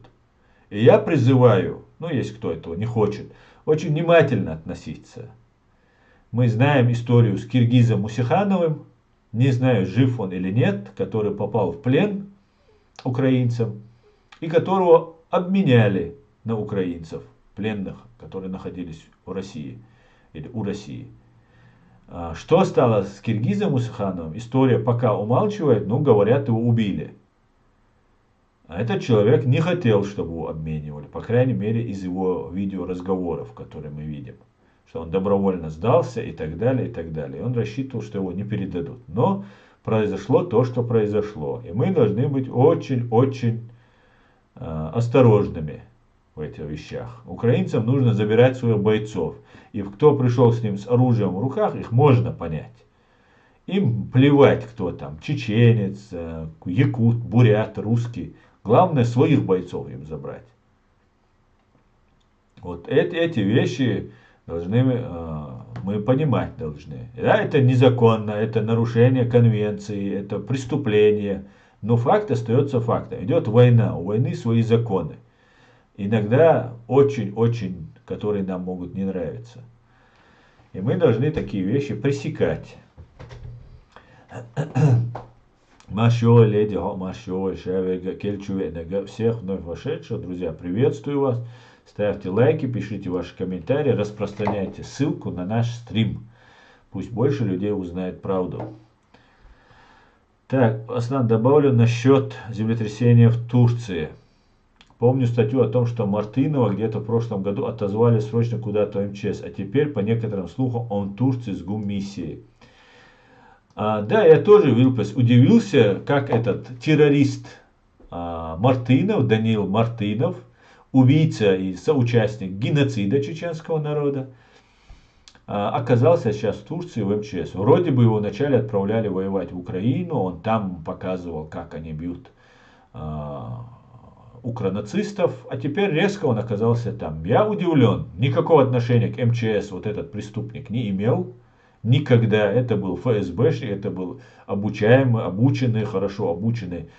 И я призываю, если кто этого не хочет, очень внимательно относиться. Мы знаем историю с киргизом Мусихановым, не знаю, жив он или нет, который попал в плен украинцам и которого обменяли на украинцев, пленных, которые находились в России или у России. Что стало с киргизом Мусихановым? История пока умалчивает, говорят, его убили. А этот человек не хотел, чтобы его обменивали, по крайней мере, из его видеоразговоров, которые мы видим. Что он добровольно сдался и так далее, и так далее. И он рассчитывал, что его не передадут. Но произошло то, что произошло. И мы должны быть очень-очень осторожными в этих вещах. Украинцам нужно забирать своих бойцов. И кто пришел с ним с оружием в руках, их можно понять. Им плевать, кто там, чеченец, якут, бурят, русский. Главное, своих бойцов им забрать. Вот эти вещи мы понимать должны. Да, это незаконно, это нарушение конвенции, это преступление. Но факт остается фактом. Идет война, у войны свои законы. Иногда очень-очень, которые нам могут не нравиться. И мы должны такие вещи пресекать. Машо, леди, машо, шеверга, кельчуве, всех вновь вошедших. Друзья, приветствую вас. Ставьте лайки, пишите ваши комментарии, распространяйте ссылку на наш стрим. Пусть больше людей узнает правду. Так, Аслан, добавлю насчет землетрясения в Турции. Помню статью о том, что Мартынова где-то в прошлом году отозвали срочно куда-то в МЧС, а теперь, по некоторым слухам, он в Турции с гуммиссией. Да, я тоже удивился, как этот террорист Мартынов, Даниил Мартынов, убийца и соучастник геноцида чеченского народа, оказался сейчас в Турции в МЧС. Вроде бы его вначале отправляли воевать в Украину, он там показывал, как они бьют укронацистов, а теперь резко он оказался там. Я удивлен, никакого отношения к МЧС вот этот преступник не имел. Никогда. Это был ФСБшник, это был обучаемый, обученный, хорошо обученный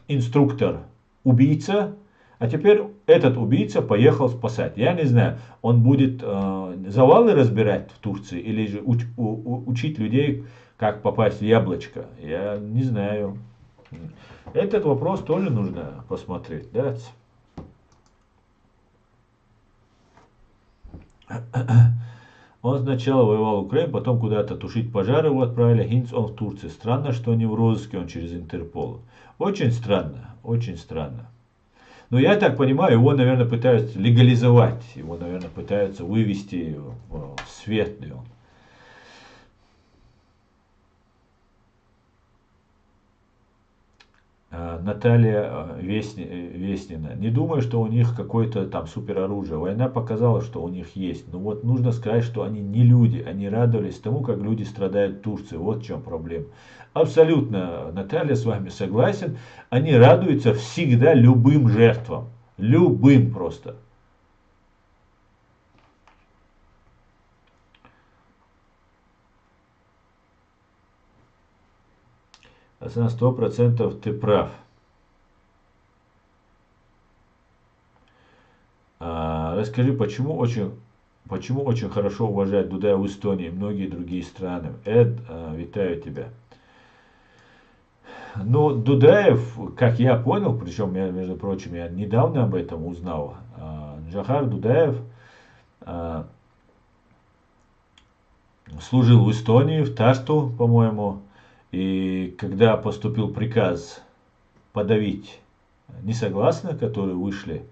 инструктор убийца, а теперь этот убийца поехал спасать. Я не знаю, он будет завалы разбирать в Турции или же учить людей, как попасть в яблочко. Я не знаю. Этот вопрос тоже нужно посмотреть. Да? Он сначала воевал в Украине, потом куда-то тушить пожары его отправили. Гинц он в Турции. Странно, что не в розыске, он через Интерпол. Очень странно, очень странно. Но я так понимаю, его, наверное, пытаются легализовать. Его, наверное, пытаются вывести в свет. Наталья Веснина. Не думаю, что у них какое-то там супероружие. Война показала, что у них есть. Но вот нужно сказать, что они не люди. Они радовались тому, как люди страдают в Турции. Вот в чем проблема. Абсолютно, Наталья, с вами согласен. Они радуются всегда любым жертвам. Любым просто. На 100% ты прав. Расскажи, почему очень хорошо уважают Дудаева в Эстонии и многие другие страны. Эд, витаю тебя. Но Дудаев, как я понял, причем, между прочим, я недавно об этом узнал, Джохар Дудаев служил в Эстонии, в Тасту, по-моему, и когда поступил приказ подавить несогласных, которые вышли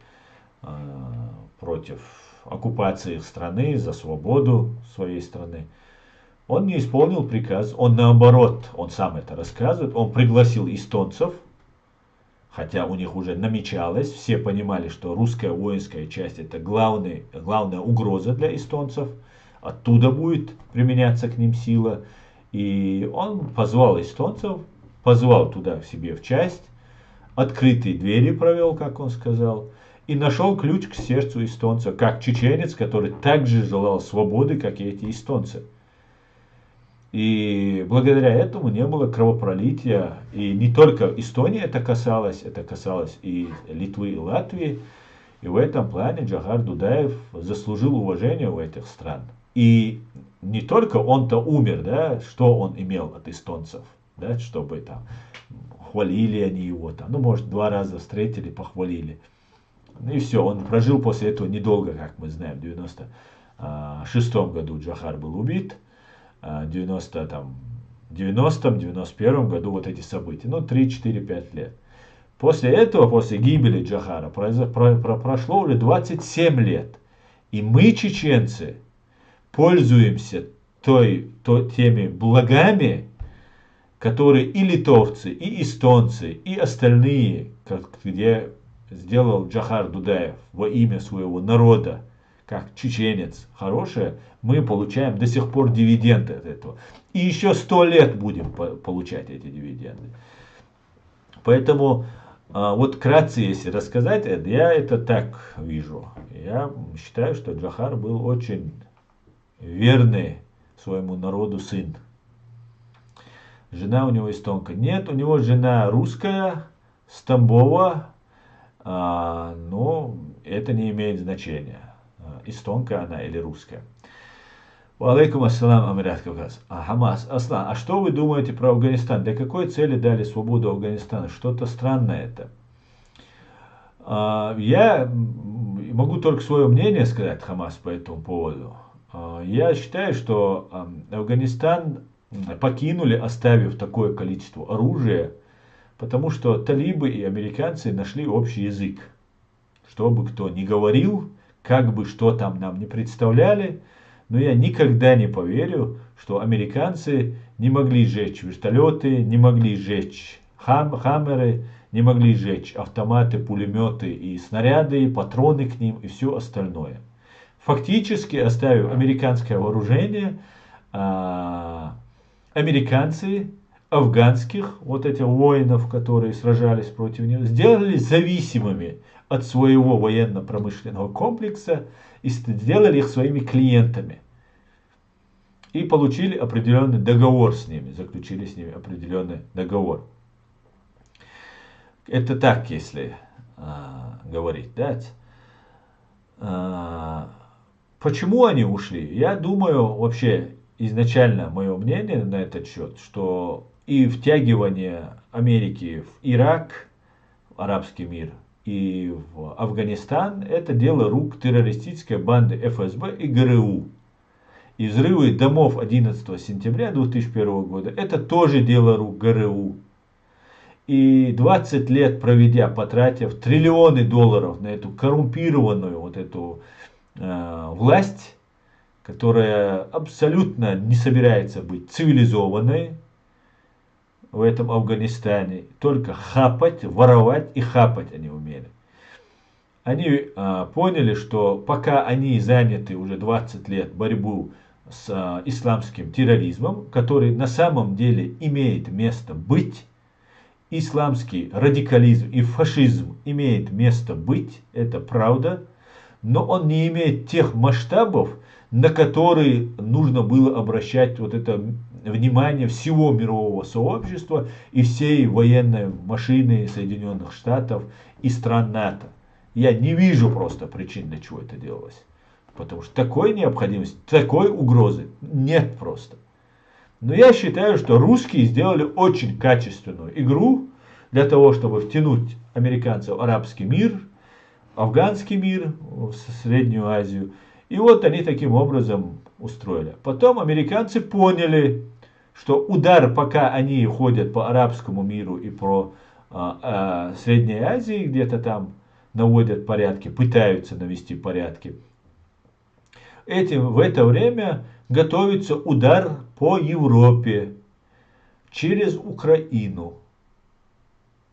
против оккупации их страны, за свободу своей страны, он не исполнил приказ, он наоборот, он сам это рассказывает, он пригласил эстонцев, хотя у них уже намечалось, все понимали, что русская воинская часть это главная угроза для эстонцев, оттуда будет применяться к ним сила, и он позвал эстонцев, позвал туда к себе в часть, открытые двери провел, как он сказал, и нашел ключ к сердцу эстонца, как чеченец, который также желал свободы, как и эти эстонцы. И благодаря этому не было кровопролития. И не только Эстонии это касалось и Литвы, и Латвии. И в этом плане Джохар Дудаев заслужил уважение у этих стран. И не только он-то умер, да, что он имел от эстонцев, да, чтобы там хвалили они его, там, ну, может, 2 раза встретили, похвалили. Ну и все, он прожил после этого недолго, как мы знаем. В 96 году Джохар был убит, в 90-91 году вот эти события, ну 3-4-5 лет. После этого, после гибели Джохара, прошло уже 27 лет. И мы, чеченцы, пользуемся теми благами, которые и литовцы, и эстонцы, и остальные, где сделал Джохар Дудаев во имя своего народа, как чеченец хорошее, мы получаем до сих пор дивиденды от этого. И еще 100 лет будем получать эти дивиденды. Поэтому, вот вкратце, если рассказать, я это так вижу. Я считаю, что Джохар был очень верный своему народу сын. Жена у него эстонка. Нет, у него жена русская, с Тамбова, но это не имеет значения. Эстонка она или русская. Алейкум ассалам, Амират Кавказ. Хамас, Аслан, а что вы думаете про Афганистан? Для какой цели дали свободу Афганистану? Что-то странное это. Я могу только свое мнение сказать, Хамас, по этому поводу. Я считаю, что Афганистан покинули, оставив такое количество оружия, потому что талибы и американцы нашли общий язык. Что бы кто ни говорил, как бы что там нам не представляли, но я никогда не поверю, что американцы не могли сжечь вертолеты, не могли сжечь хаммеры, не могли сжечь автоматы, пулеметы и снаряды, патроны к ним и все остальное. Фактически, оставив американское вооружение, американцы афганских вот этих воинов, которые сражались против него, сделали зависимыми от своего военно-промышленного комплекса и сделали их своими клиентами. И получили определенный договор с ними, заключили с ними определенный договор. Это так, если говорить, да? Почему они ушли? Я думаю, вообще, изначально мое мнение на этот счет, что и втягивание Америки в Ирак, в арабский мир, и в Афганистан, это дело рук террористической банды ФСБ и ГРУ. И взрывы домов 11 сентября 2001 года, это тоже дело рук ГРУ. И 20 лет проведя, потратив триллионы долларов на эту коррумпированную вот эту власть, которая абсолютно не собирается быть цивилизованной в этом Афганистане, только хапать, воровать и хапать они умели. Они поняли, что пока они заняты уже 20 лет борьбу с исламским терроризмом, который на самом деле имеет место быть, исламский радикализм и фашизм имеет место быть, это правда, но он не имеет тех масштабов, на которые нужно было обращать вот это внимание всего мирового сообщества и всей военной машины Соединенных Штатов и стран НАТО. Я не вижу просто причин, для чего это делалось. Потому что такой необходимости, такой угрозы нет просто. Но я считаю, что русские сделали очень качественную игру для того, чтобы втянуть американцев в арабский мир, афганский мир, в Среднюю Азию. И вот они таким образом устроили. Потом американцы поняли, что удар, пока они ходят по арабскому миру и по Средней Азии, где-то там наводят порядки, пытаются навести порядки, в это время готовится удар по Европе через Украину.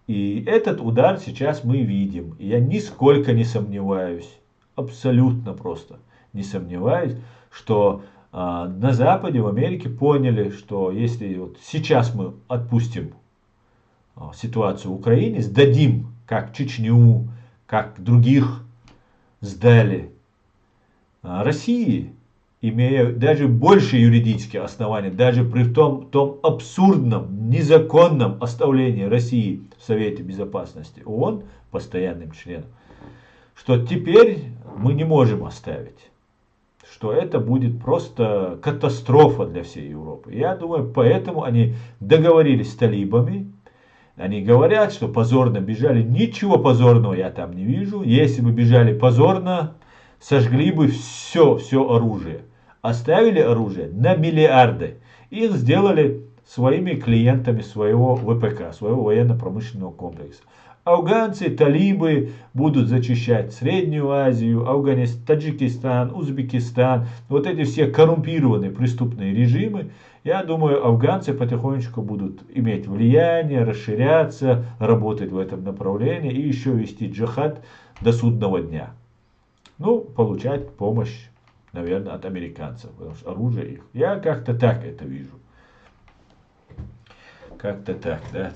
И этот удар сейчас мы видим. И я нисколько не сомневаюсь, абсолютно просто не сомневаюсь, что на Западе, в Америке поняли, что если вот сейчас мы отпустим ситуацию в Украине, сдадим как Чечню, как других сдали России, имея даже больше юридических оснований, даже при том абсурдном, незаконном оставлении России в Совете Безопасности ООН постоянным членом, что теперь мы не можем оставить, что это будет просто катастрофа для всей Европы. Я думаю, поэтому они договорились с талибами. Они говорят, что позорно бежали. Ничего позорного я там не вижу. Если бы бежали позорно, сожгли бы все оружие. Оставили оружие на миллиарды. Их сделали своими клиентами своего ВПК, своего военно-промышленного комплекса. Афганцы, талибы будут зачищать Среднюю Азию, Афганистан, Таджикистан, Узбекистан. Вот эти все коррумпированные преступные режимы. Я думаю, афганцы потихонечку будут иметь влияние, расширяться, работать в этом направлении и еще вести джихад до судного дня. Ну, получать помощь, наверное, от американцев, потому что оружие их. Я как-то так это вижу. Как-то так, да.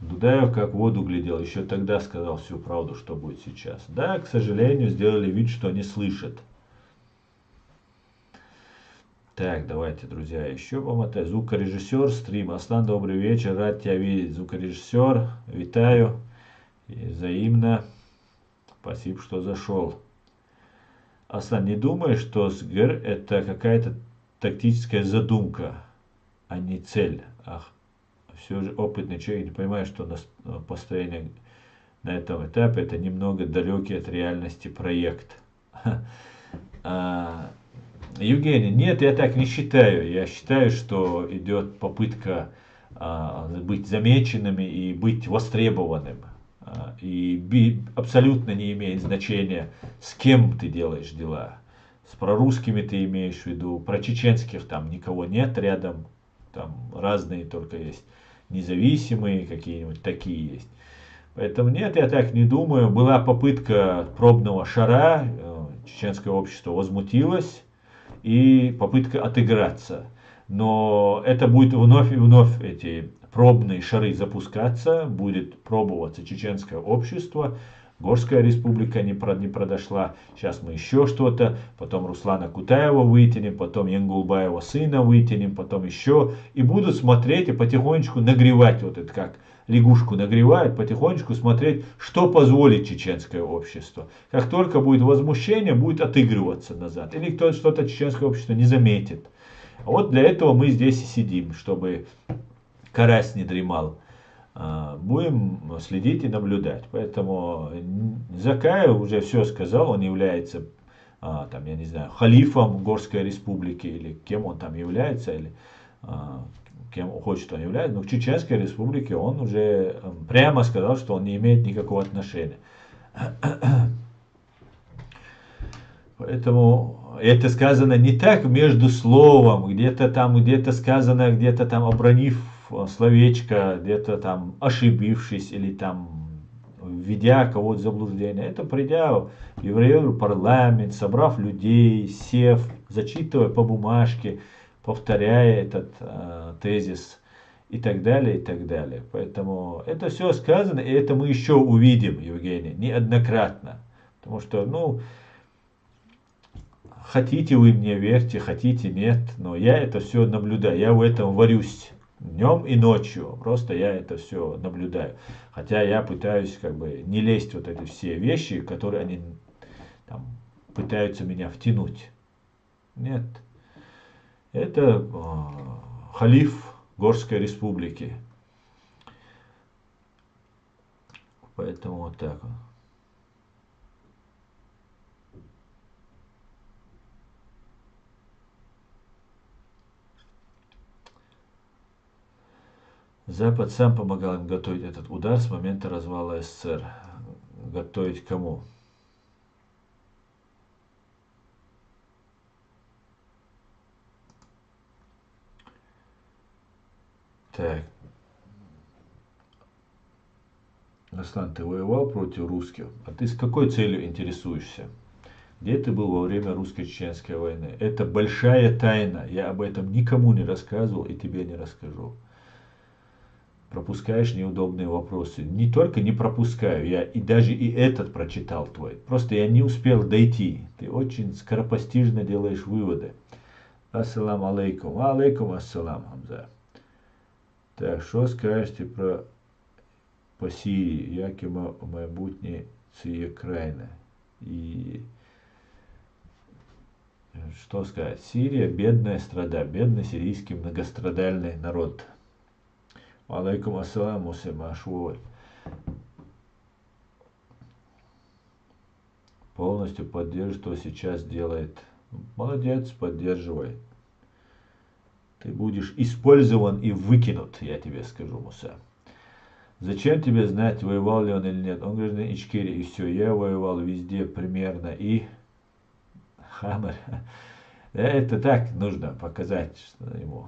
Дудаев как в воду глядел, еще тогда сказал всю правду, что будет сейчас. Да, к сожалению, сделали вид, что не слышат. Так, давайте, друзья, еще помотаю. Звукорежиссер, стрим. Аслан, добрый вечер, рад тебя видеть. Звукорежиссер, витаю. И взаимно. Спасибо, что зашел. Аслан, не думаешь, что СГР это какая-то тактическая задумка, а не цель? Все же опытный человек не понимает, что постоянно на этом этапе это немного далекий от реальности проект. Евгений, нет, я так не считаю. Я считаю, что идет попытка быть замеченными и быть востребованным. И абсолютно не имеет значения, с кем ты делаешь дела. С прорусскими ты имеешь в виду, про чеченских там никого нет рядом. Там разные только есть. Независимые какие-нибудь такие есть. Поэтому нет, я так не думаю. Была попытка пробного шара, чеченское общество возмутилось, и попытка отыграться. Но это будет вновь и вновь эти пробные шары запускаться, будет пробоваться чеченское общество, Горская республика не продошла, сейчас мы еще что-то, потом Руслана Кутаева вытянем, потом Янгулбаева сына вытянем, потом еще, и будут смотреть и потихонечку нагревать, вот это как лягушку нагревают, потихонечку смотреть, что позволит чеченское общество. Как только будет возмущение, будет отыгрываться назад, или кто-то что-то чеченское общество не заметит. А вот для этого мы здесь и сидим, чтобы карась не дремал. Будем следить и наблюдать. Поэтому Закаев уже все сказал, он является, там, я не знаю, халифом Горской республики, или кем он там является, или кем хочет он является, но к Чеченской республике он уже прямо сказал, что он не имеет никакого отношения. Поэтому это сказано не так между словом, где-то сказано, где-то там обронив словечко, где-то там ошибившись или там введя кого-то в заблуждение. Это придя в Еврейпарламент, собрав людей, сев, зачитывая по бумажке, повторяя этот тезис и так далее, и так далее. Поэтому это все сказано, и это мы еще увидим, Евгений, неоднократно. Потому что, хотите вы мне верьте, хотите нет, но я это все наблюдаю, я в этом варюсь днем и ночью, просто я это все наблюдаю. Хотя я пытаюсь не лезть вот эти все вещи, которые они там пытаются меня втянуть. Нет. Это халиф Горской республики. Поэтому вот так вот. Запад сам помогал им готовить этот удар с момента развала СССР. Готовить кому? Так. Руслан, ты воевал против русских? А ты с какой целью интересуешься? Где ты был во время русско-чеченской войны? Это большая тайна. Я об этом никому не рассказывал и тебе не расскажу. Пропускаешь неудобные вопросы. Не только не пропускаю, я и даже и этот прочитал твой. Просто я не успел дойти. Ты очень скоропостижно делаешь выводы. Ассаламу алейкум. Алейкум ассалам, Хамза. Так, что скажете по Сирии? Як майбутнє цієї країни? И что сказать? Сирия бедная страна, бедный сирийский многострадальный народ. Алейкум ассалам, Мусим Ашвой. Полностью поддерживаю, что сейчас делает. Молодец, поддерживай. Ты будешь использован и выкинут, я тебе скажу, Муса. Зачем тебе знать, воевал ли он или нет? Он гражданин Ичкерии, и все, я воевал везде примерно, и Хаммер. Это так нужно показать что ему,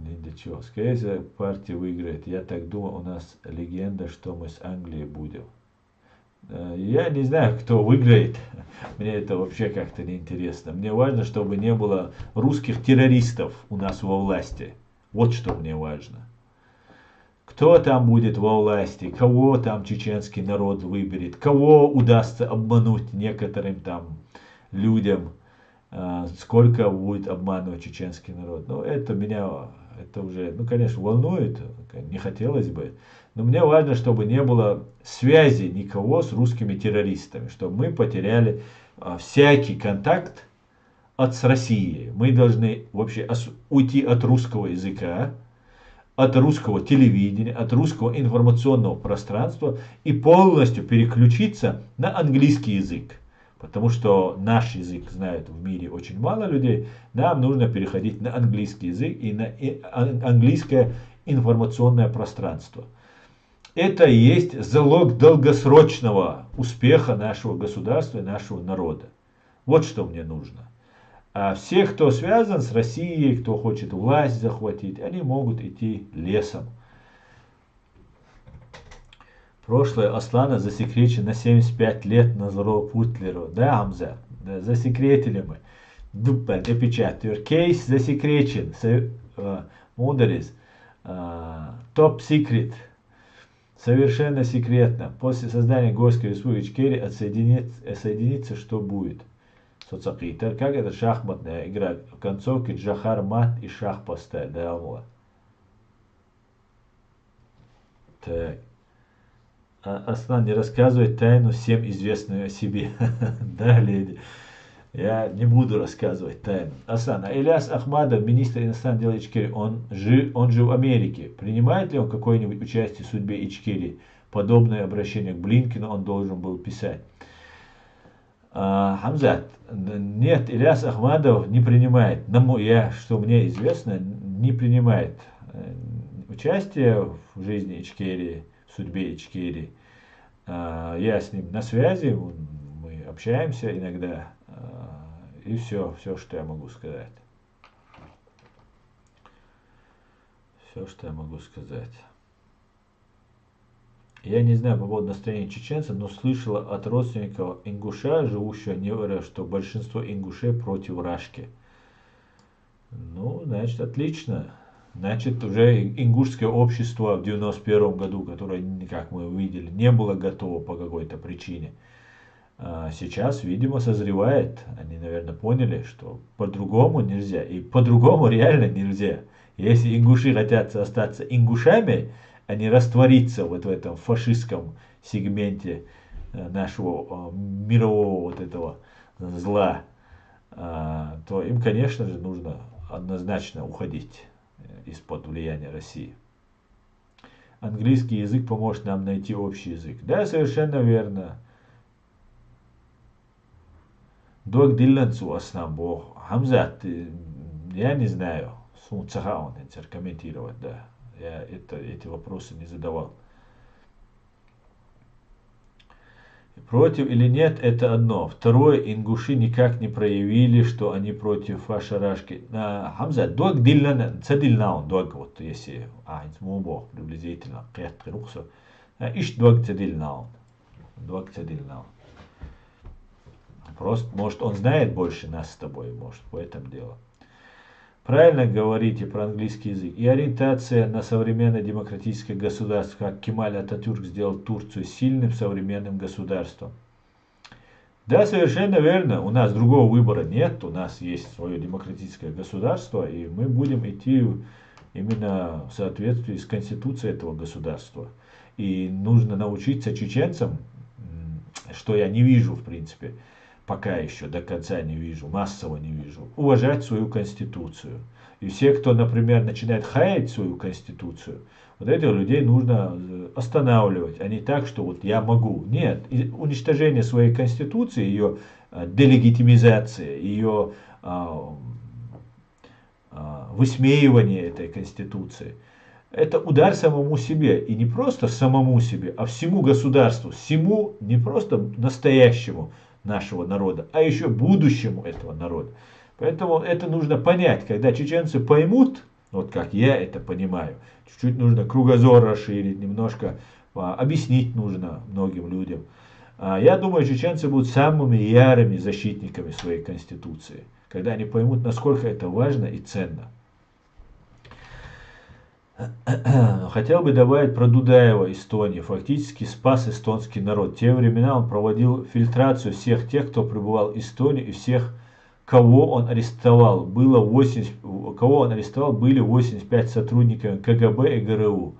ни для чего. Скорее всего, партия выиграет. Я так думаю, у нас легенда, что мы с Англией будем. Я не знаю, кто выиграет. Мне это вообще как-то неинтересно. Мне важно, чтобы не было русских террористов у нас во власти. Вот что мне важно. Кто там будет во власти, кого там чеченский народ выберет, кого удастся обмануть некоторым там людям, сколько будет обманывать чеченский народ. Ну, это меня, это уже, конечно, волнует, не хотелось бы. Но мне важно, чтобы не было связи никого с русскими террористами, чтобы мы потеряли всякий контакт с Россией. Мы должны вообще уйти от русского языка, от русского телевидения, от русского информационного пространства и полностью переключиться на английский язык. Потому что наш язык знают в мире очень мало людей. Нам нужно переходить на английский язык и на английское информационное пространство. Это и есть залог долгосрочного успеха нашего государства и нашего народа. Вот что мне нужно. А все, кто связан с Россией, кто хочет власть захватить, они могут идти лесом. Прошлое Аслана засекречено на 75 лет на Назару Путлеру. Да, Хамза? Да, засекретили мы. Дуппель, печать. Your case засекречен. Мударис. Top secret. Совершенно секретно. После создания Горской республики Ичкерия соединиться что будет? Соцакитер. Как это шахматная игра? В концовке Джахар мат и шах поставь. Да, вот. Так. Аслан, не рассказывай тайну всем известную о себе. Да, леди. Я не буду рассказывать тайну. Аслан, а Ильяс Ахмадов, министр иностранных дел Ичкерии, он же в Америке. Принимает ли он какое-нибудь участие в судьбе Ичкерии? Подобное обращение к Блинкину он должен был писать. Хамзат, нет, Ильяс Ахмадов не принимает, что мне известно, не принимает участие в жизни Ичкерии, в судьбе Ичкерии. Я с ним на связи, мы общаемся иногда, и все, что я могу сказать. Все, что я могу сказать. Я не знаю по поводу настроения чеченцев, но слышала от родственников ингуша, живущего в Невере, что большинство ингушей против Рашки. Ну, значит, отлично. Значит, уже ингушское общество в 91 году, которое, как мы увидели, не было готово по какой-то причине, сейчас, видимо, созревает. Они, наверное, поняли, что по-другому нельзя. И по-другому реально нельзя. Если ингуши хотят остаться ингушами, а не раствориться вот в этом фашистском сегменте нашего мирового вот этого зла, то им, конечно же, нужно однозначно уходить из-под влияния России. Английский язык поможет нам найти общий язык. Да, совершенно верно. Док Дилланцу Аснамбо. Хамзат, я не знаю. Сунцаха комментировать, да. Я эти вопросы не задавал. Против или нет, это одно. Второе, ингуши никак не проявили, что они против Фашарашки. Хамза, док диллан, цадильнаун, док, вот если, инсмубо, приблизительно, иш док цадильнаун. Док цадильнаун. Просто, может, он знает больше нас с тобой, может, в этом дело. Правильно говорите про английский язык. И ориентация на современное демократическое государство, как Кемаль Ататюрк сделал Турцию сильным современным государством. Да, совершенно верно. У нас другого выбора нет. У нас есть свое демократическое государство, и мы будем идти именно в соответствии с конституцией этого государства. И нужно научиться чеченцам, что я не вижу, в принципе, пока еще до конца не вижу, массово не вижу, уважать свою конституцию. И все, кто, например, начинает хаять свою конституцию, вот этих людей нужно останавливать, а не так, что вот я могу. Нет, уничтожение своей конституции, ее делегитимизация, ее высмеивание этой конституции, это удар самому себе. И не просто самому себе, а всему государству, всему не просто настоящему нашего народа, а еще будущему этого народа. Поэтому это нужно понять, когда чеченцы поймут, вот как я это понимаю, чуть-чуть нужно кругозор расширить, немножко объяснить нужно многим людям. Я думаю, чеченцы будут самыми ярыми защитниками своей конституции, когда они поймут, насколько это важно и ценно. Хотел бы добавить про Дудаева Эстонии. Фактически спас эстонский народ. В те времена он проводил фильтрацию всех тех, кто пребывал в Эстонии, и всех, кого он арестовал. Были 85 сотрудников КГБ и ГРУ.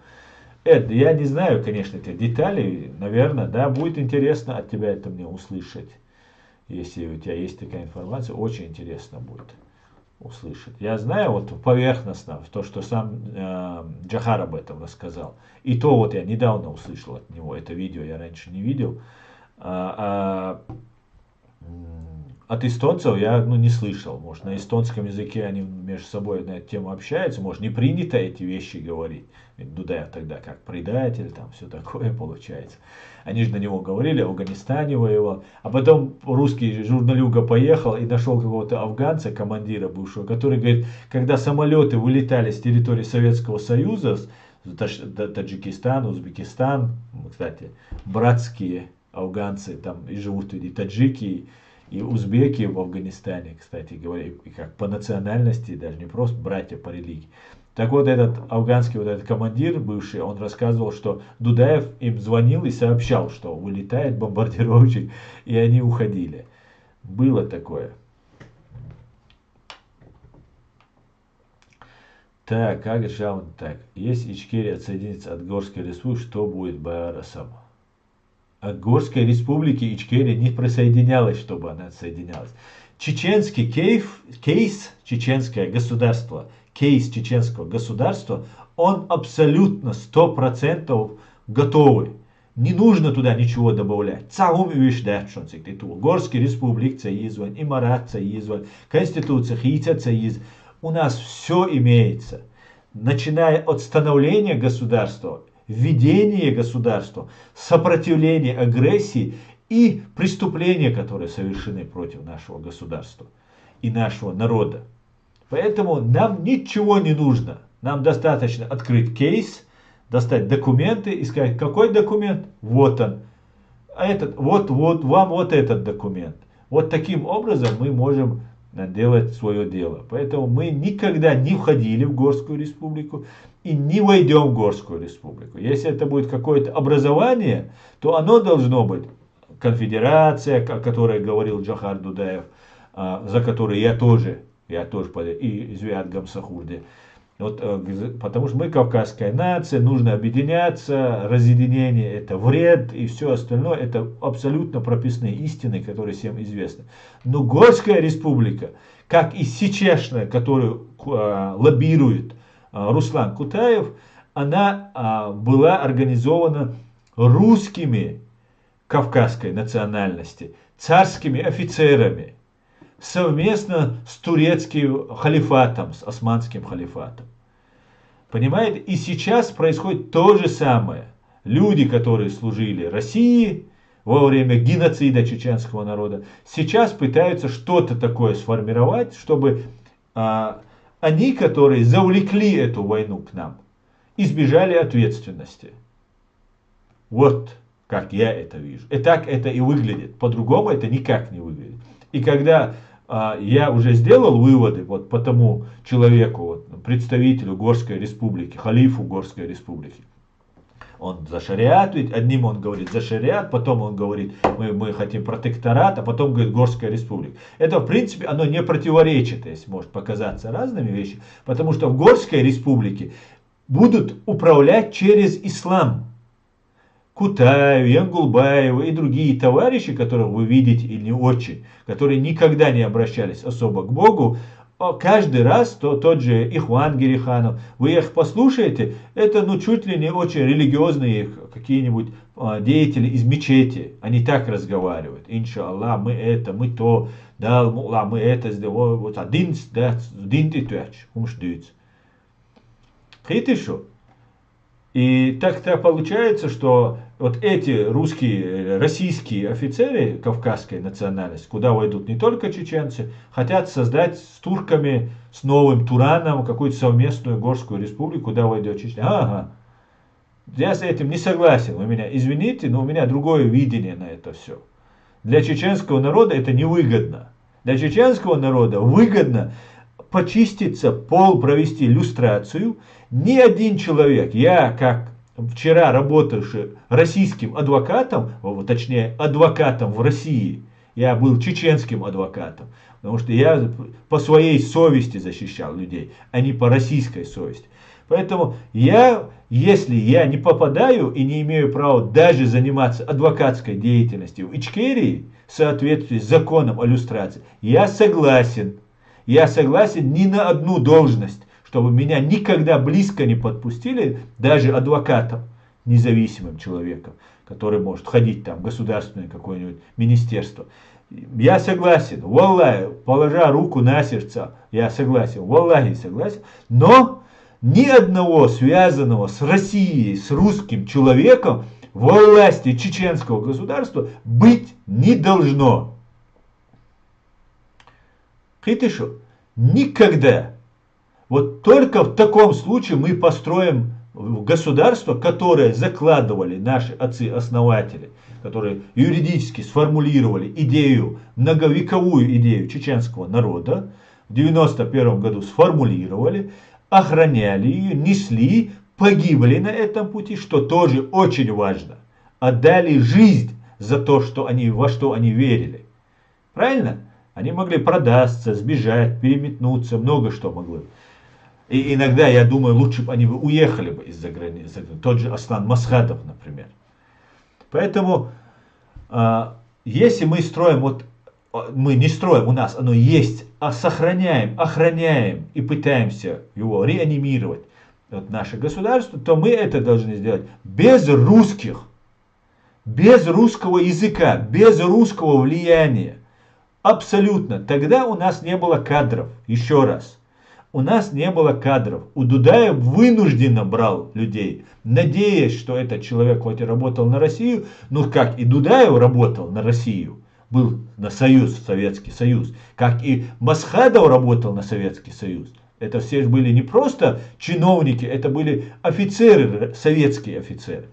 Эд, я не знаю, конечно, этих деталей. Наверное, да, будет интересно от тебя это мне услышать. Если у тебя есть такая информация, очень интересно будет услышать. Я знаю вот поверхностно то, что сам Джахар об этом рассказал. И то вот я недавно услышал от него. Это видео я раньше не видел. От эстонцев я не слышал. Может, на эстонском языке они между собой на эту тему общаются. Может, не принято эти вещи говорить. Ведь Дудаев тогда как предатель, там все такое получается. Они же на него говорили, в Афганистане воевал. А потом русский журналюга поехал и нашел какого-то афганца, командира бывшего, который говорит, когда самолеты вылетали с территории Советского Союза, Таджикистан, Узбекистан, кстати, братские афганцы, там и живут и таджики, и узбеки в Афганистане, кстати говоря, и как по национальности, даже не просто братья по религии. Так вот, этот афганский вот этот командир бывший, он рассказывал, что Дудаев им звонил и сообщал, что вылетает бомбардировщик, и они уходили. Было такое. Так, как же он так? Если Ичкерия отсоединится от Горской республики, что будет БРСМ? От Горской республики Ичкерия не присоединялась, чтобы она отсоединялась. Чеченский кейс, чеченское государство, кейс чеченского государства, он абсолютно 100% готовый. Не нужно туда ничего добавлять. Цаум вишдачон сектиту. Горский республик цаизван, Имарат цаизван, Конституция хица цаиз. У нас все имеется. Начиная от становления государства, введения государства, сопротивления агрессии и преступления, которые совершены против нашего государства и нашего народа. Поэтому нам ничего не нужно. Нам достаточно открыть кейс, достать документы и сказать, какой документ? Вот он. А этот, вот вам вот этот документ. Вот таким образом мы можем делать свое дело. Поэтому мы никогда не входили в Горскую республику и не войдем в Горскую республику. Если это будет какое-то образование, то оно должно быть конфедерация, о которой говорил Джохар Дудаев, за которой я тоже и Звят Гамсахурди. Вот, потому что мы кавказская нация, нужно объединяться, разъединение это вред и все остальное это абсолютно прописные истины, которые всем известны. Но Горская республика, как и сейчасшная, которую лоббирует Руслан Кутаев, она была организована русскими кавказской национальности, царскими офицерами, совместно с турецким халифатом, с османским халифатом. Понимаете? И сейчас происходит то же самое. Люди, которые служили России во время геноцида чеченского народа, сейчас пытаются что-то такое сформировать, чтобы они, которые завлекли эту войну к нам, избежали ответственности. Вот как я это вижу. И так это и выглядит. По-другому это никак не выглядит. И когда я уже сделал выводы вот по тому человеку, вот, представителю Горской республики, халифу Горской республики, он за шариат, ведь одним он говорит за шариат, потом он говорит, мы хотим протекторат, а потом говорит Горская республика. Это в принципе оно не противоречит, если может показаться разными вещами, потому что в Горской республике будут управлять через ислам. Кутаев, Янгулбаев и другие товарищи, которых вы видите или не очень, которые никогда не обращались особо к Богу, каждый раз тот же Ихван Гериханов, вы их послушаете, это чуть ли не очень религиозные какие-нибудь деятели из мечети, они так разговаривают, иншаллах, мы это, мы то, да, мы это сделали, вот один, да, и так получается, что вот эти русские, российские офицеры кавказской национальности, куда войдут не только чеченцы, хотят создать с турками, с новым Тураном какую-то совместную Горскую республику, куда войдет Чечня. Ага, я с этим не согласен, вы меня извините, но у меня другое видение на это все. Для чеченского народа это невыгодно. Для чеченского народа выгодно почиститься, провести люстрацию. Ни один человек, я как вчера работавший российским адвокатом, точнее адвокатом в России, я был чеченским адвокатом, потому что я по своей совести защищал людей, а не по российской совести. Поэтому если я не попадаю и не имею права даже заниматься адвокатской деятельностью в Ичкерии в соответствии с законом о люстрации, я согласен ни на одну должность, чтобы меня никогда близко не подпустили, даже адвокатом, независимым человеком, который может ходить там в государственное какое-нибудь министерство. Я согласен, валлахи, положа руку на сердце, я согласен, валлахи согласен, но ни одного связанного с Россией, с русским человеком во власти чеченского государства быть не должно. Хитышу, никогда. Вот только в таком случае мы построим государство, которое закладывали наши отцы-основатели, которые юридически сформулировали идею, многовековую идею чеченского народа, в 1991 году сформулировали, охраняли ее, несли, погибли на этом пути, что тоже очень важно. Отдали жизнь за то, во что они верили. Правильно? Они могли продаться, сбежать, переметнуться, много что могло. И иногда, я думаю, лучше бы они уехали бы из-за границы. Тот же Аслан Масхадов, например. Поэтому, если мы строим, мы не строим, у нас оно есть, а сохраняем, охраняем и пытаемся его реанимировать, наше государство, то мы это должны сделать без русских, без русского языка, без русского влияния. Абсолютно. Тогда у нас не было кадров. Еще раз. У нас не было кадров. У Дудаев вынужденно брал людей, надеясь, что этот человек хоть и работал на Россию, ну как и Дудаев работал на Россию, был на Союз, Советский Союз, как и Масхадов работал на Советский Союз. Это все были не просто чиновники, это были офицеры, советские офицеры.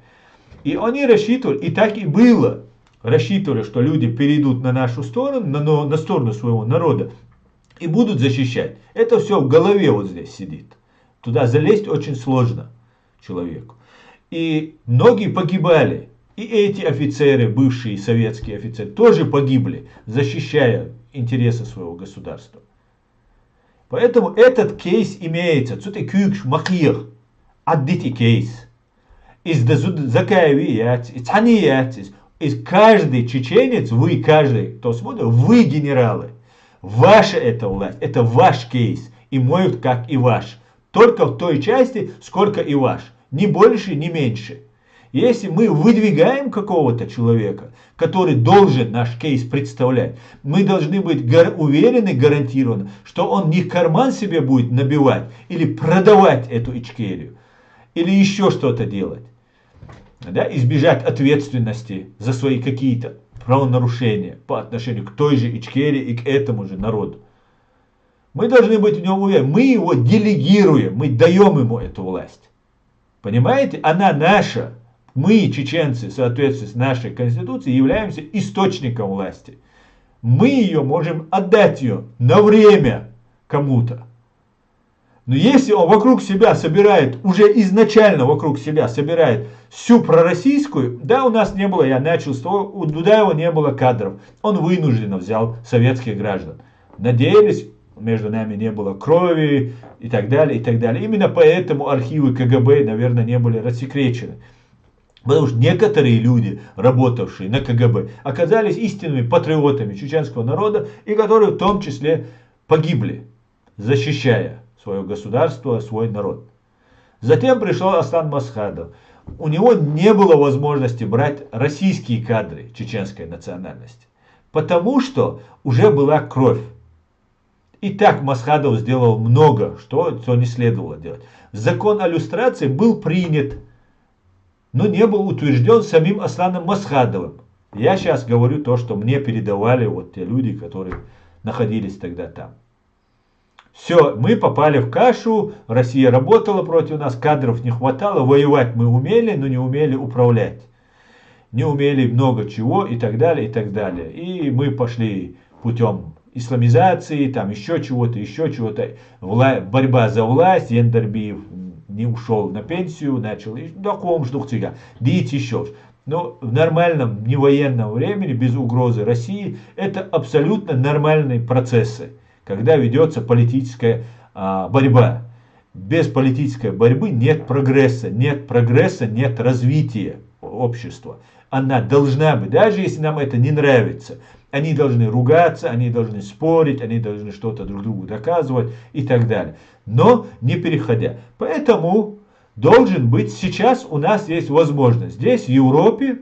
И они рассчитывали, и так и было, рассчитывали, что люди перейдут на нашу сторону, на сторону своего народа и будут защищать. Это все в голове вот здесь сидит. Туда залезть очень сложно человеку. И многие погибали. И эти офицеры, бывшие советские офицеры, тоже погибли, защищая интересы своего государства. Поэтому этот кейс имеется. Цуте кюкш махир. Аддити кейс. Из закаевият, из ханият, из каждый чеченец, вы каждый, кто смотрит, вы генералы. Ваша это власть, это ваш кейс. И мой, как и ваш. Только в той части, сколько и ваш. Ни больше, ни меньше. Если мы выдвигаем какого-то человека, который должен наш кейс представлять, мы должны быть уверены, гарантированно, что он не карман себе будет набивать или продавать эту Ичкерию, или еще что-то делать. Да, избежать ответственности за свои какие-то правонарушения по отношению к той же Ичкерии и к этому же народу. Мы должны быть в нем уверены. Мы его делегируем, мы даем ему эту власть. Понимаете? Она наша. Мы, чеченцы, в соответствии с нашей конституцией, являемся источником власти. Мы ее можем отдать ее на время кому-то. Но если он вокруг себя собирает, уже изначально вокруг себя собирает всю пророссийскую, да, у нас не было, я начал с того, у Дудаева не было кадров. Он вынужденно взял советских граждан. Надеялись, между нами не было крови и так далее, и так далее. Именно поэтому архивы КГБ, наверное, не были рассекречены. Потому что некоторые люди, работавшие на КГБ, оказались истинными патриотами чеченского народа, и которые в том числе погибли, защищая свое государство, свой народ. Затем пришел Аслан Масхадов. У него не было возможности брать российские кадры чеченской национальности, потому что уже была кровь. И так Масхадов сделал много, что не следовало делать. Закон о люстрации был принят, но не был утвержден самим Асланом Масхадовым. Я сейчас говорю то, что мне передавали вот те люди, которые находились тогда там. Все, мы попали в кашу, Россия работала против нас, кадров не хватало, воевать мы умели, но не умели управлять. Не умели много чего и так далее, и так далее. И мы пошли путем исламизации, там еще чего-то, еще чего-то. Борьба за власть, Ендербиев не ушел на пенсию, начал, дить еще. Но в нормальном, не военном времени, без угрозы России, это абсолютно нормальные процессы, когда ведется политическая борьба. Без политической борьбы нет прогресса, нет развития общества. Она должна быть, даже если нам это не нравится. Они должны ругаться, они должны спорить, они должны что-то друг другу доказывать и так далее. Но не переходя. Поэтому должен быть, сейчас у нас есть возможность. Здесь в Европе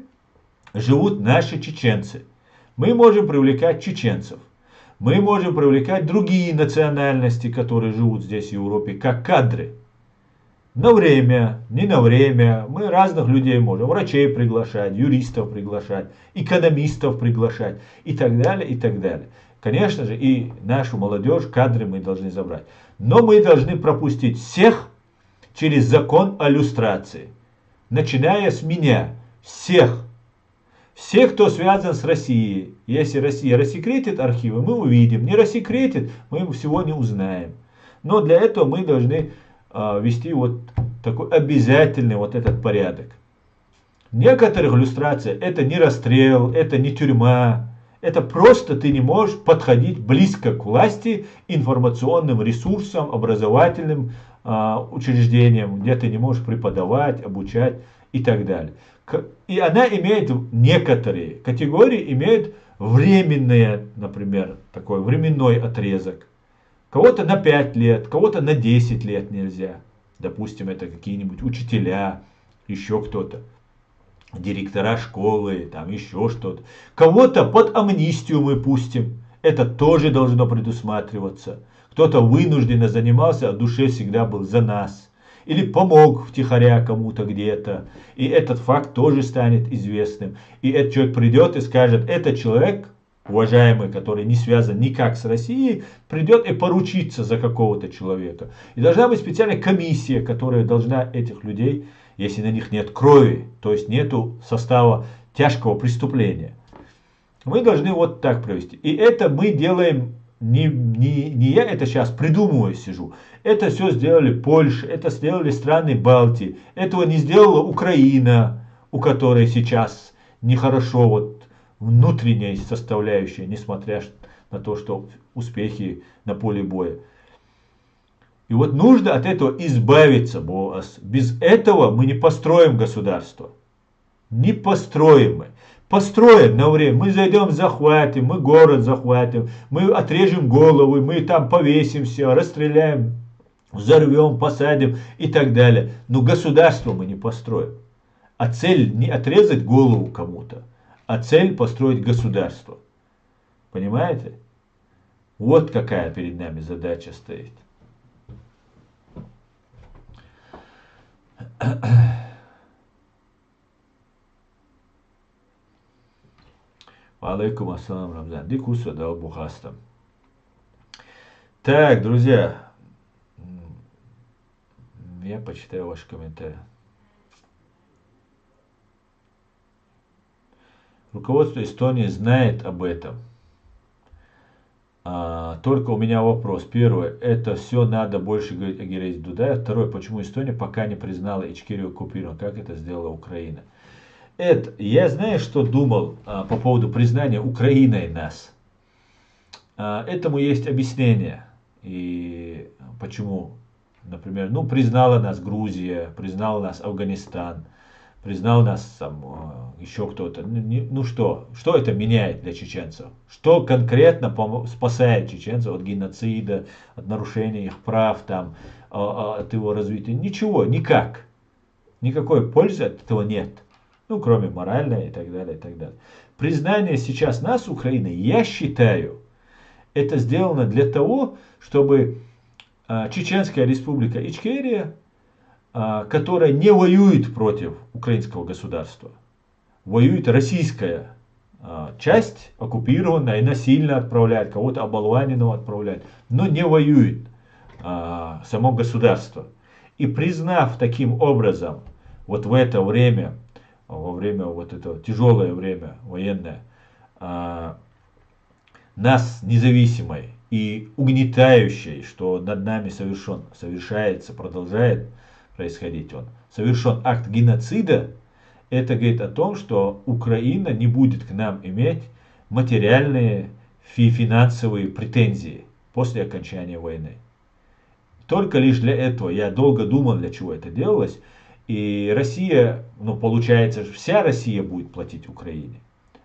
живут наши чеченцы. Мы можем привлекать чеченцев. Мы можем привлекать другие национальности, которые живут здесь в Европе, как кадры. На время, не на время. Мы разных людей можем. Врачей приглашать, юристов приглашать, экономистов приглашать и так далее, и так далее. Конечно же, и нашу молодежь, кадры мы должны забрать. Но мы должны пропустить всех через закон о люстрации. Начиная с меня. Всех. Всех, кто связан с Россией. Если Россия рассекретит архивы, мы увидим. Не рассекретит, мы всего не узнаем. Но для этого мы должны вести вот такой обязательный вот этот порядок. Некоторых иллюстраций это не расстрел, это не тюрьма, это просто ты не можешь подходить близко к власти, информационным ресурсам, образовательным учреждениям, где ты не можешь преподавать, обучать и так далее. И она имеет некоторые категории, имеют временные, например, такой временной отрезок. Кого-то на 5 лет, кого-то на 10 лет нельзя. Допустим, это какие-нибудь учителя, еще кто-то, директора школы, там еще что-то. Кого-то под амнистию мы пустим. Это тоже должно предусматриваться. Кто-то вынужденно занимался, а в душе всегда был за нас. Или помог втихаря кому-то где-то. И этот факт тоже станет известным. И этот человек придет и скажет, этот человек, уважаемый, который не связан никак с Россией, придет и поручится за какого-то человека. И должна быть специальная комиссия, которая должна этих людей, если на них нет крови, то есть нету состава тяжкого преступления, мы должны вот так провести. И это мы делаем, не я это сейчас придумываю, сижу. Это все сделали Польша, это сделали страны Балтии. Этого не сделала Украина, у которой сейчас нехорошо вот внутренняя составляющая, несмотря на то, что успехи на поле боя. И вот нужно от этого избавиться, Боас. Без этого мы не построим государство. Не построим мы. Построим на время. Мы зайдем, захватим, мы город захватим, мы отрежем головы, мы там повесимся, расстреляем, взорвем, посадим и так далее. Но государство мы не построим. А цель не отрезать голову кому-то, а цель построить государство. Понимаете? Вот какая перед нами задача стоит. Алейкум ассалам, Рамзан. Дикуса дал бухастам. Так, друзья, я почитаю ваши комментарии. Руководство Эстонии знает об этом. Только у меня вопрос. Первое, это все надо больше говорить о героизме Дудаева. Второе, почему Эстония пока не признала Ичкерию оккупированной, как это сделала Украина. Это, я знаю, что думал по поводу признания Украиной нас. Этому есть объяснение. И почему, например, признала нас Грузия, признала нас Афганистан, признал нас там еще кто-то. Что это меняет для чеченцев? Что конкретно спасает чеченцев от геноцида, от нарушения их прав, там, от его развития? Ничего, никак. Никакой пользы от этого нет. Кроме моральной и так далее, и так далее. Признание сейчас нас, Украины, я считаю, это сделано для того, чтобы Чеченская республика Ичкерия, которая не воюет против украинского государства, воюет российская часть, оккупированная и насильно отправляет, кого-то оболваненного отправляет, но не воюет само государство. И признав таким образом, вот в это время, во время вот этого тяжелое время военное, нас независимой и угнетающей, что над нами совершается, продолжает происходить совершен акт геноцида, это говорит о том, что Украина не будет к нам иметь материальные финансовые претензии после окончания войны. Только лишь для этого, я долго думал, для чего это делалось, и Россия, получается, вся Россия будет платить Украине.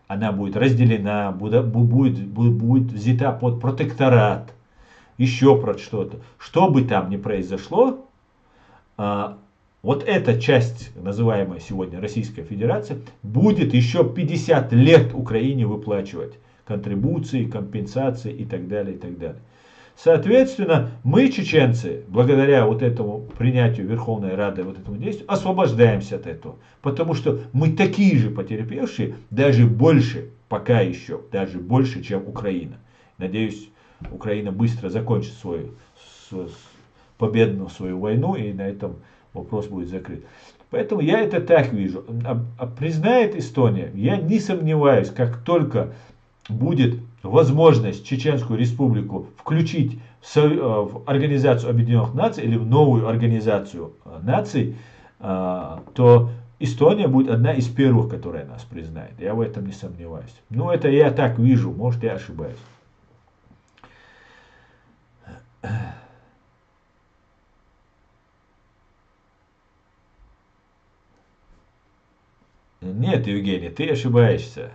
Она будет разделена, будет взята под протекторат, еще про что-то. Что бы там ни произошло, вот эта часть, называемая сегодня Российская Федерация, будет еще 50 лет Украине выплачивать контрибуции, компенсации и так далее, и так далее. Соответственно, мы, чеченцы, благодаря вот этому принятию Верховной Рады, вот этому действию, освобождаемся от этого. Потому что мы такие же потерпевшие, даже больше, пока еще, даже больше, чем Украина. Надеюсь, Украина быстро закончит свою победную свою войну, и на этом вопрос будет закрыт. Поэтому я это так вижу. Признает Эстония, я не сомневаюсь, как только будет возможность Чеченскую Республику включить в Организацию Объединенных Наций или в новую Организацию Наций, то Эстония будет одна из первых, которая нас признает. Я в этом не сомневаюсь. Ну, это я так вижу, может, я ошибаюсь. Нет, Евгений, ты ошибаешься.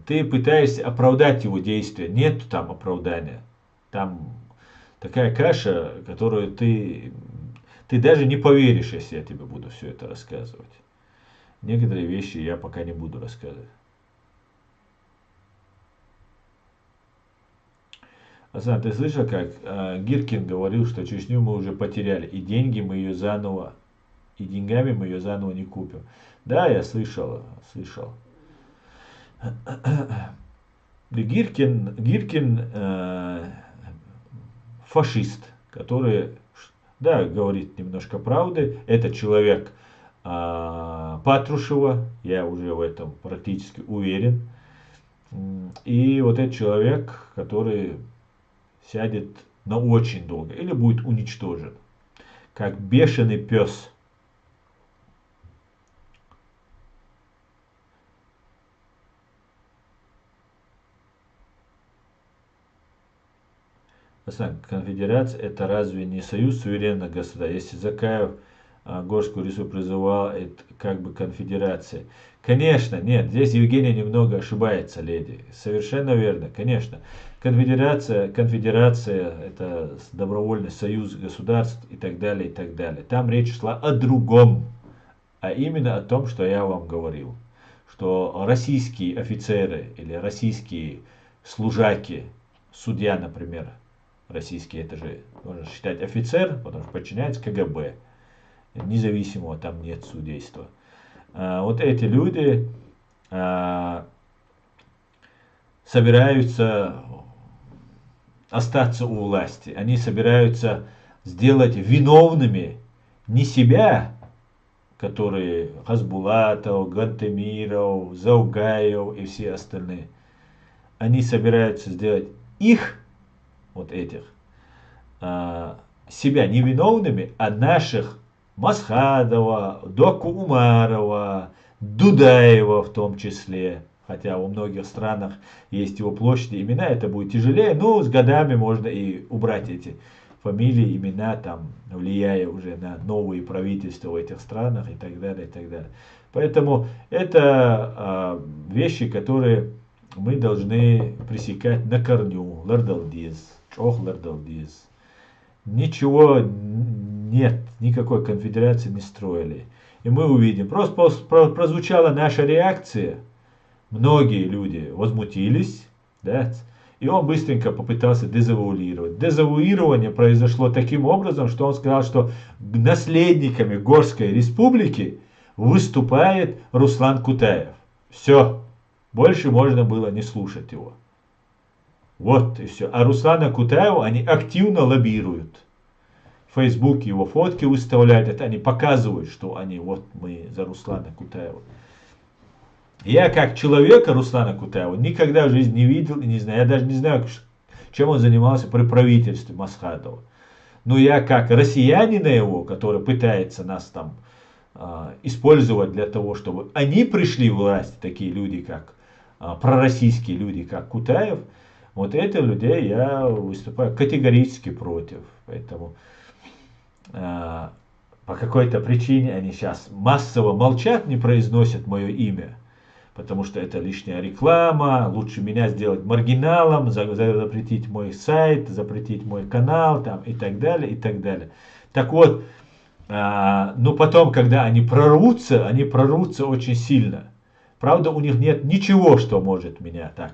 Ты пытаешься оправдать его действия. Нет там оправдания. Там такая каша, которую ты даже не поверишь, если я тебе буду все это рассказывать. Некоторые вещи я пока не буду рассказывать. Асан, ты слышал, как Гиркин говорил, что Чечню мы уже потеряли, и деньги мы ее заново, и деньгами мы ее заново не купим. Да, я слышал. Гиркин фашист, который, да, говорит немножко правды. Это человек Патрушева, я уже в этом практически уверен. И вот этот человек, который сядет на очень долго или будет уничтожен, как бешеный пес. Конфедерация это разве не союз суверенных государств? Если Закаев Горскую Рису призывал, это как бы конфедерация. Конечно, нет, здесь Евгения немного ошибается, леди. Совершенно верно, конечно. Конфедерация это добровольный союз государств и так далее, и так далее. Там речь шла о другом, а именно о том, что я вам говорил. Что российские офицеры или российские служаки, судья, например, российский, это же можно считать офицер, потому что подчиняется КГБ. Независимого там нет судейства. Вот эти люди собираются остаться у власти. Они собираются сделать виновными не себя, которые Хасбулатов, Гантемиров, Заугаев и все остальные. Они собираются сделать их, вот этих, себя невиновными, а наших Масхадова, Доку Умарова, Дудаева в том числе, хотя во многих странах есть его площади, имена, это будет тяжелее, но с годами можно и убрать эти фамилии, имена, там, влияя уже на новые правительства в этих странах и так далее, и так далее. Поэтому это вещи, которые мы должны пресекать на корню. Лардалдиз, ох, Лардалдиз. Ничего нет, никакой конфедерации не строили. И мы увидим, просто прозвучала наша реакция, многие люди возмутились, да, и он быстренько попытался дезавуировать. Дезавуирование произошло таким образом, что он сказал, что наследниками Горской Республики выступает Руслан Кутаев. Все, больше можно было не слушать его. Вот и все. А Руслана Кутаева они активно лоббируют. В Фейсбуке его фотки выставляют, это они показывают, что они, вот мы за Руслана Кутаева. Я как человека Руслана Кутаева никогда в жизни не видел и не знаю. Я даже не знаю, чем он занимался при правительстве Масхадова. Но я как россиянина его, который пытается нас там использовать для того, чтобы они пришли в власть, такие люди, как пророссийские люди, как Кутаев, вот этих людей я выступаю категорически против. Поэтому по какой-то причине они сейчас массово молчат, не произносят мое имя. Потому что это лишняя реклама, лучше меня сделать маргиналом, запретить мой сайт, запретить мой канал там, и так далее, и так далее. Так вот, но потом, когда они прорвутся очень сильно. Правда, у них нет ничего, что может меня так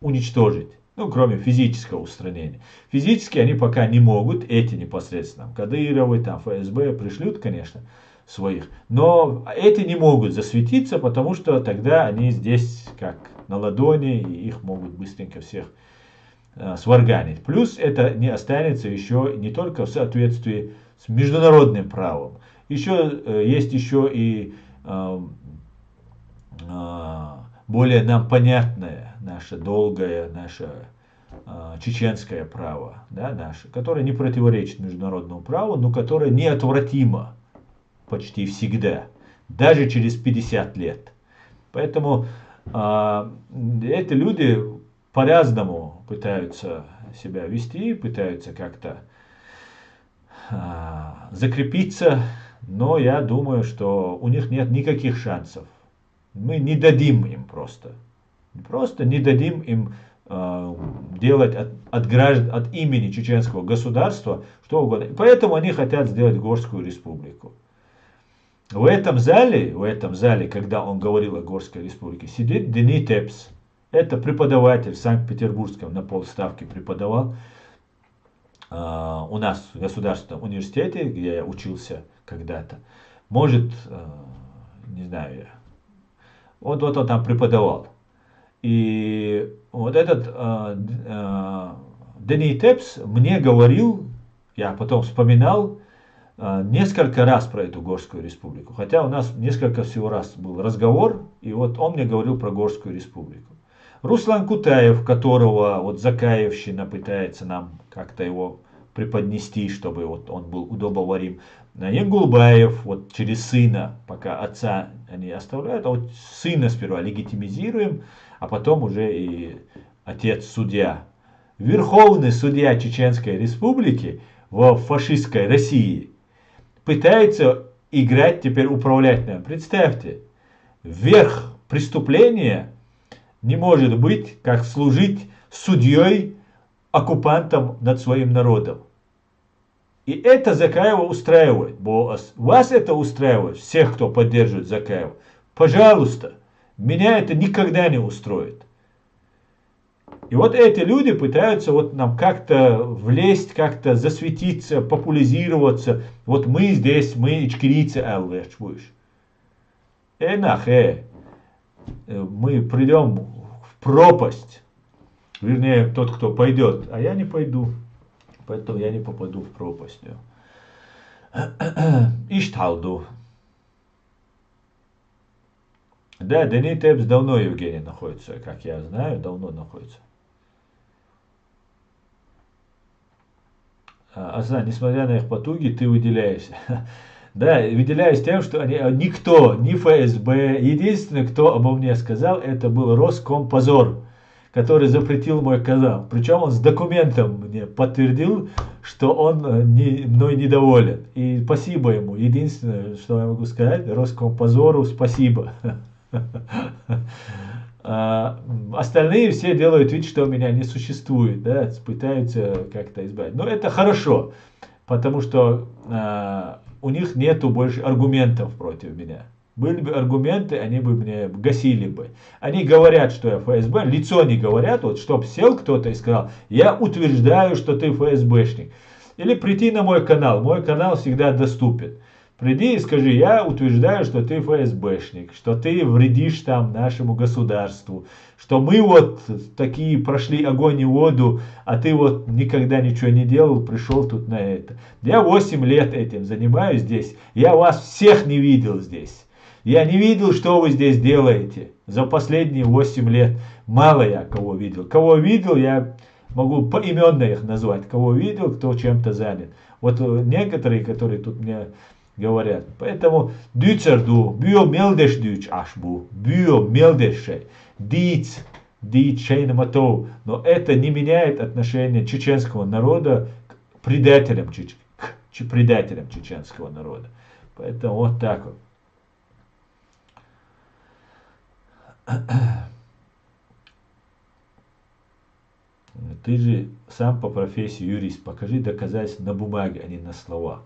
уничтожить. Ну, кроме физического устранения. Физически они пока не могут, эти непосредственно, Кадыровы, там, ФСБ пришлют, конечно, своих. Но эти не могут засветиться, потому что тогда они здесь как на ладони, и их могут быстренько всех сварганить. Плюс это не останется еще не только в соответствии с международным правом. Есть еще и более нам понятное, наше долгое, наше чеченское право, да, наше, которое не противоречит международному праву, но которое неотвратимо почти всегда, даже через 50 лет. Поэтому эти люди по-разному пытаются себя вести, пытаются как-то закрепиться, но я думаю, что у них нет никаких шансов. Мы не дадим им просто не дадим им делать от имени чеченского государства что угодно. Поэтому они хотят сделать Горскую республику. В этом зале, когда он говорил о Горской республике, сидит Дени Тепс. Это преподаватель в Санкт-Петербургском на полставки преподавал. У нас в Государственном университете, где я учился когда-то. Может, не знаю я. Вот он там преподавал. И вот этот Дени Тепс мне говорил, я потом вспоминал, несколько раз про эту Горскую республику. Хотя у нас несколько всего раз был разговор, и вот он мне говорил про Горскую республику. Руслан Кутаев, которого вот Закаевщина пытается нам как-то его преподнести, чтобы вот он был удобоварим. Янгулбаев, вот через сына, пока отца они оставляют, а вот сына сперва легитимизируем, а потом уже и отец судья. Верховный судья Чеченской Республики в фашистской России пытается играть теперь управлять нам. Представьте, верх преступления не может быть, как служить судьей оккупантом над своим народом. И это Закаева устраивает. Вас это устраивает, всех, кто поддерживает Закаева. Пожалуйста, меня это никогда не устроит. И вот эти люди пытаются вот нам как-то влезть, как-то засветиться, популяризироваться. Вот мы здесь, мы ичкирицы алвеш будешь. Мы придем в пропасть. Вернее, тот, кто пойдет. А я не пойду. Поэтому я не попаду в пропасть. Ишталду. Да, Дени Тепс давно, Евгений, находится. Как я знаю, давно находится. Асан, несмотря на их потуги, ты выделяешься. Да, выделяюсь тем, что никто, ни ФСБ, единственный, кто обо мне сказал, это был Роскомпозор, который запретил мой канал. Причем он с документом мне подтвердил, что он мной недоволен. И спасибо ему. Единственное, что я могу сказать, Роскомпозору спасибо. Остальные все делают вид, что меня не существует, да, пытаются как-то избавить. Но это хорошо, потому что у них нету больше аргументов против меня. Были бы аргументы, они бы мне гасили бы. Они говорят, что я ФСБ, лицо не говорят, вот чтоб сел кто-то и сказал, я утверждаю, что ты ФСБшник. Или прийти на мой канал всегда доступен. Приди и скажи, я утверждаю, что ты ФСБшник, что ты вредишь там нашему государству, что мы вот такие прошли огонь и воду, а ты вот никогда ничего не делал, пришел тут на это. Я 8 лет этим занимаюсь здесь, я вас всех не видел здесь. Я не видел, что вы здесь делаете за последние 8 лет. Мало я кого видел. Кого видел, я могу поименно их назвать. Кого видел, кто чем-то занят. Вот некоторые, которые тут мне говорят. Поэтому дюцерду, био мелдеш дюч ашбу, био мелдеше, диц шейнаматов. Но это не меняет отношение чеченского народа к предателям чеченского народа. Поэтому вот так вот. Ты же сам по профессии юрист. Покажи доказательства на бумаге, а не на словах.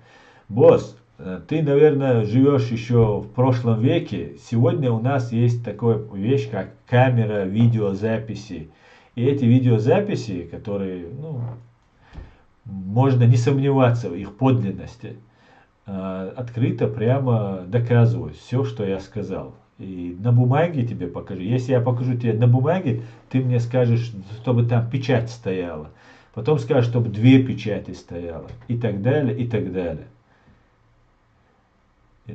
Босс, ты, наверное, живешь еще в прошлом веке. Сегодня у нас есть такая вещь, как камера видеозаписи. И эти видеозаписи, которые, можно не сомневаться в их подлинности, открыто прямо доказывают все, что я сказал. И на бумаге тебе покажу. Если я покажу тебе на бумаге, ты мне скажешь, чтобы там печать стояла. Потом скажешь, чтобы 2 печати стояло. И так далее, и так далее.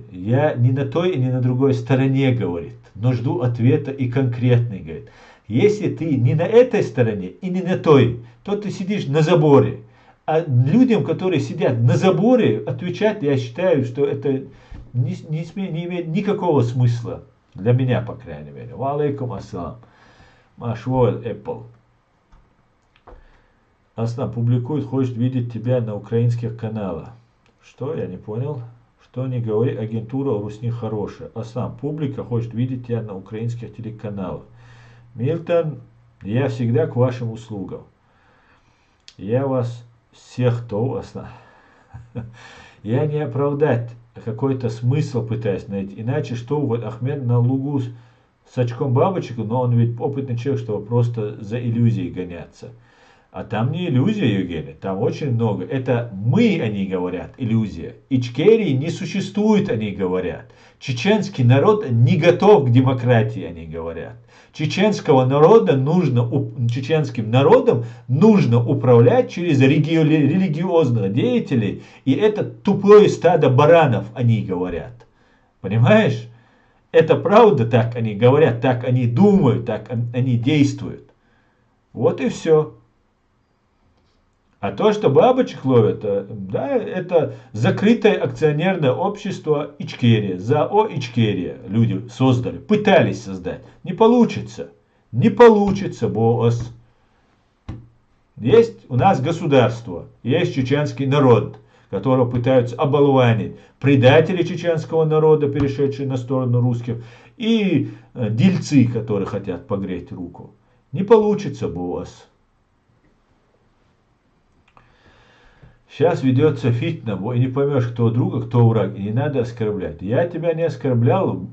Я ни на той и ни на другой стороне, говорит. Но жду ответа и конкретный, говорит. Если ты не на этой стороне и не на той, то ты сидишь на заборе. А людям, которые сидят на заборе, отвечать, я считаю, что это не имеет никакого смысла. Для меня, по крайней мере. Ва алейкум ассалам. Машвол Apple. Аслан публикует, хочет видеть тебя на украинских каналах. Что? Я не понял. Что не говори, агентура Русни хорошая. Аслан, публика хочет видеть тебя на украинских телеканалах. Милтон, я всегда к вашим услугам. Я вас всех то, Аслан. Я не оправдать какой-то смысл пытаюсь найти. Иначе что вот Ахмед на лугу с очком бабочек, но он ведь опытный человек, чтобы просто за иллюзией гоняться. А там не иллюзия, Евгений, там очень много. Это мы, они говорят, иллюзия. Ичкерии не существует, они говорят. Чеченский народ не готов к демократии, они говорят. Чеченским народом нужно управлять через религиозных деятелей. И это тупое стадо баранов, они говорят. Понимаешь? Это правда, так они говорят, так они думают, так они действуют. Вот и все. А то, что бабочек ловят, да, это закрытое акционерное общество Ичкерия. ЗАО Ичкерия люди создали, пытались создать. Не получится. Не получится, босс. Есть у нас государство, есть чеченский народ, которого пытаются оболванить. Предатели чеченского народа, перешедшие на сторону русских, и дельцы, которые хотят погреть руку. Не получится, босс. Сейчас ведется фитна, и не поймешь, кто друга, кто враг, и не надо оскорблять. Я тебя не оскорблял,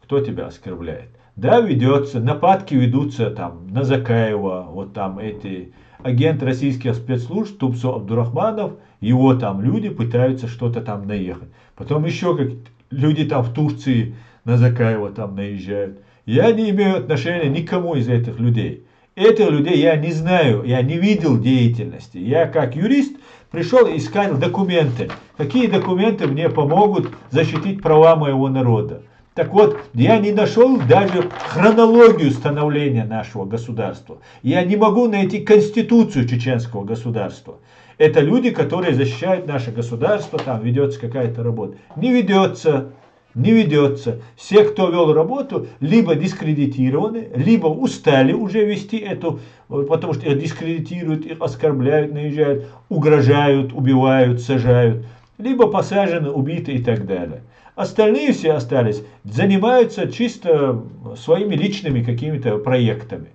кто тебя оскорбляет? Да, ведется, нападки ведутся там на Закаева, вот там эти агент российских спецслужб Тупсо Абдурахманов, его там люди пытаются что-то там наехать. Потом еще как люди там в Турции на Закаева там наезжают. Я не имею отношения никому из этих людей. Этих людей я не знаю, я не видел деятельности. Я как юрист пришел и искал документы. Какие документы мне помогут защитить права моего народа. Так вот, я не нашел даже хронологию становления нашего государства. Я не могу найти конституцию чеченского государства. Это люди, которые защищают наше государство, там ведется какая-то работа. Не ведется. Не ведется. Все, кто вел работу, либо дискредитированы, либо устали уже вести эту, потому что их дискредитируют, их оскорбляют, наезжают, угрожают, убивают, сажают, либо посажены, убиты и так далее. Остальные все остались, занимаются чисто своими личными какими-то проектами.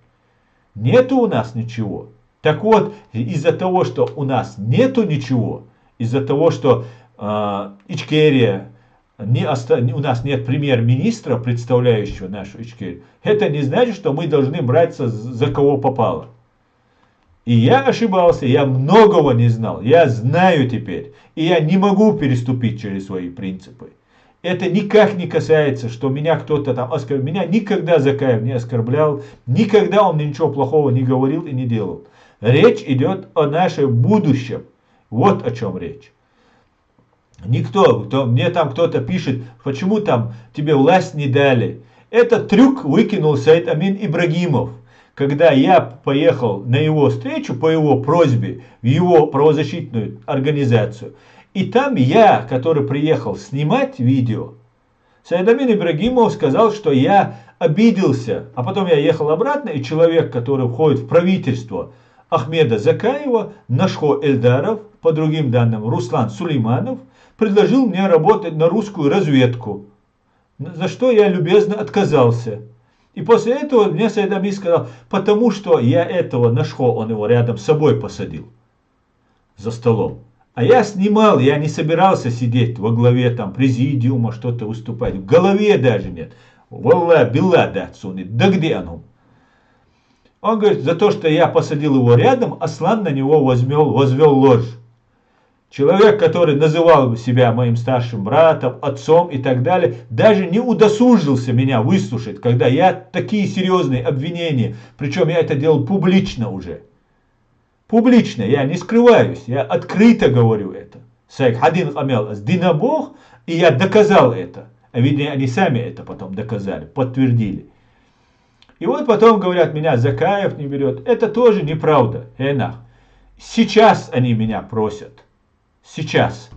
Нету у нас ничего. Так вот, из-за того, что у нас нету ничего, из-за того, что Ичкерия, у нас нет премьер-министра, представляющего нашу Ичкерию, это не значит, что мы должны браться за кого попало. И я ошибался, я многого не знал, я знаю теперь, и я не могу переступить через свои принципы. Это никак не касается, что меня кто-то там оскорбил. Меня никогда Закаев не оскорблял, никогда он ничего плохого не говорил и не делал. Речь идет о нашем будущем. Вот о чем речь. Мне там кто-то пишет, почему там тебе власть не дали. Этот трюк выкинул Саид Амин Ибрагимов. Когда я поехал на его встречу по его просьбе в его правозащитную организацию. И там я, который приехал снимать видео, Саид Амин Ибрагимов сказал, что я обиделся. А потом я ехал обратно, и человек, который входит в правительство Ахмеда Закаева, Нашхо Эльдаров, по другим данным Руслан Сулейманов, предложил мне работать на русскую разведку, за что я любезно отказался. И после этого мне Саид Амин сказал, потому что я этого Нашхо, он его рядом с собой посадил за столом. А я снимал, я не собирался сидеть во главе там президиума, что-то выступать. В голове даже нет. Валла билла да цунит. Да где оно? Он говорит, за то, что я посадил его рядом, Аслан на него возвел ложь. Человек, который называл себя моим старшим братом, отцом и так далее, даже не удосужился меня выслушать, когда я такие серьезные обвинения, причем я это делал публично уже. Публично, я не скрываюсь, я открыто говорю это. Хадин Амел Динабог, и я доказал это. А видимо, они сами это потом доказали, подтвердили. И вот потом говорят, меня Закаев не берет. Это тоже неправда. Сейчас они меня просят. Сейчас.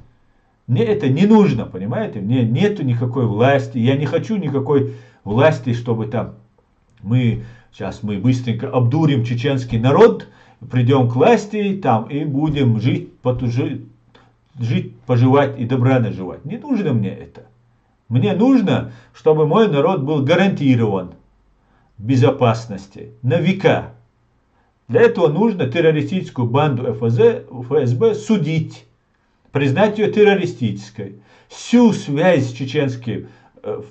Мне это не нужно, понимаете? Мне нету никакой власти. Я не хочу никакой власти, чтобы там сейчас мы быстренько обдурим чеченский народ, придем к власти там и будем жить, поживать и добра наживать. Не нужно мне это. Мне нужно, чтобы мой народ был гарантирован безопасности на века. Для этого нужно террористическую банду ФСБ судить, признать ее террористической. Всю связь с чеченской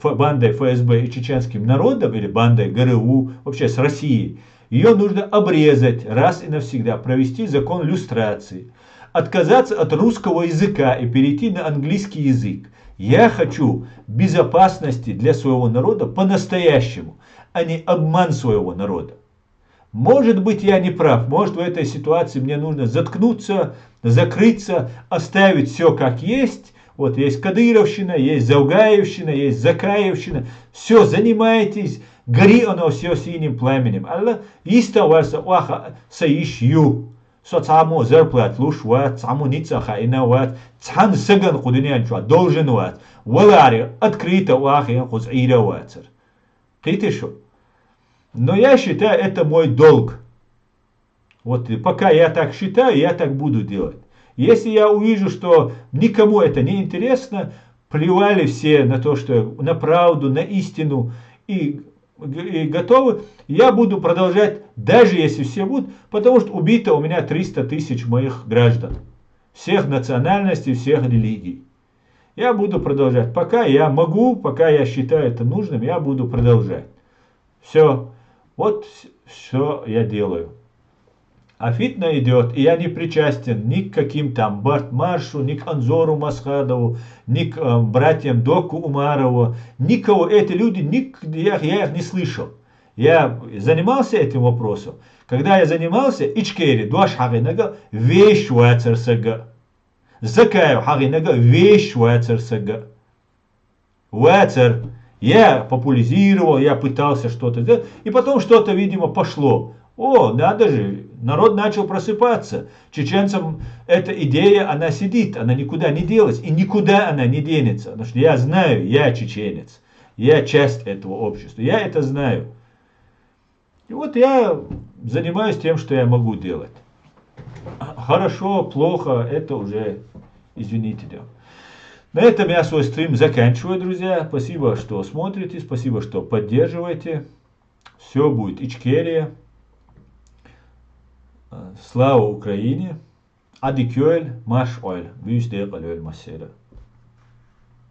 бандой ФСБ и чеченским народом, или бандой ГРУ, вообще с Россией, ее нужно обрезать раз и навсегда, провести закон люстрации, отказаться от русского языка и перейти на английский язык. Я хочу безопасности для своего народа по-настоящему, а не обман своего народа. Может быть, я не прав, может, в этой ситуации мне нужно заткнуться, закрыться, оставить все как есть. Вот есть Кадыровщина, есть Заугаевщина, есть Закаевщина. Все, занимайтесь, гори оно все синим пламенем. Алла, иставался уаха саишью. Соцамо зарплат лушват, цаму ницаха инават, цан саган худинянчуа, должен ват. Валари, открыто уахи хузираватсер. Ты что? Но я считаю, это мой долг. Вот пока я так считаю, я так буду делать. Если я увижу, что никому это не интересно, плевали все на то, что на правду, на истину и готовы, я буду продолжать, даже если все будут, потому что убито у меня 300 тысяч моих граждан. Всех национальностей, всех религий. Я буду продолжать. Пока я могу, пока я считаю это нужным, я буду продолжать. Все. Вот все я делаю. А фитна идет, и я не причастен ни к каким там Бартмаршу, ни к Анзору Масхадову, ни к братьям Доку Умарову. Никого, эти люди, я их не слышал. Я занимался этим вопросом. Когда я занимался, Ичкери, дуаш хагинага, вещь вацерсага. Закаев хагинага, вещь вацерсага. Вацер. Я популяризировал, я пытался что-то сделать, и потом что-то, видимо, пошло. О, надо же, народ начал просыпаться. Чеченцам эта идея, она сидит, она никуда не делась, и никуда она не денется. Потому что я знаю, я чеченец, я часть этого общества, я это знаю. И вот я занимаюсь тем, что я могу делать. Хорошо, плохо, это уже, извините, дело. На этом я свой стрим заканчиваю, друзья. Спасибо, что смотрите, спасибо, что поддерживаете. Все будет Ичкерия. Слава Украине! Адикёль маш оль. Вюздеqalöl масера.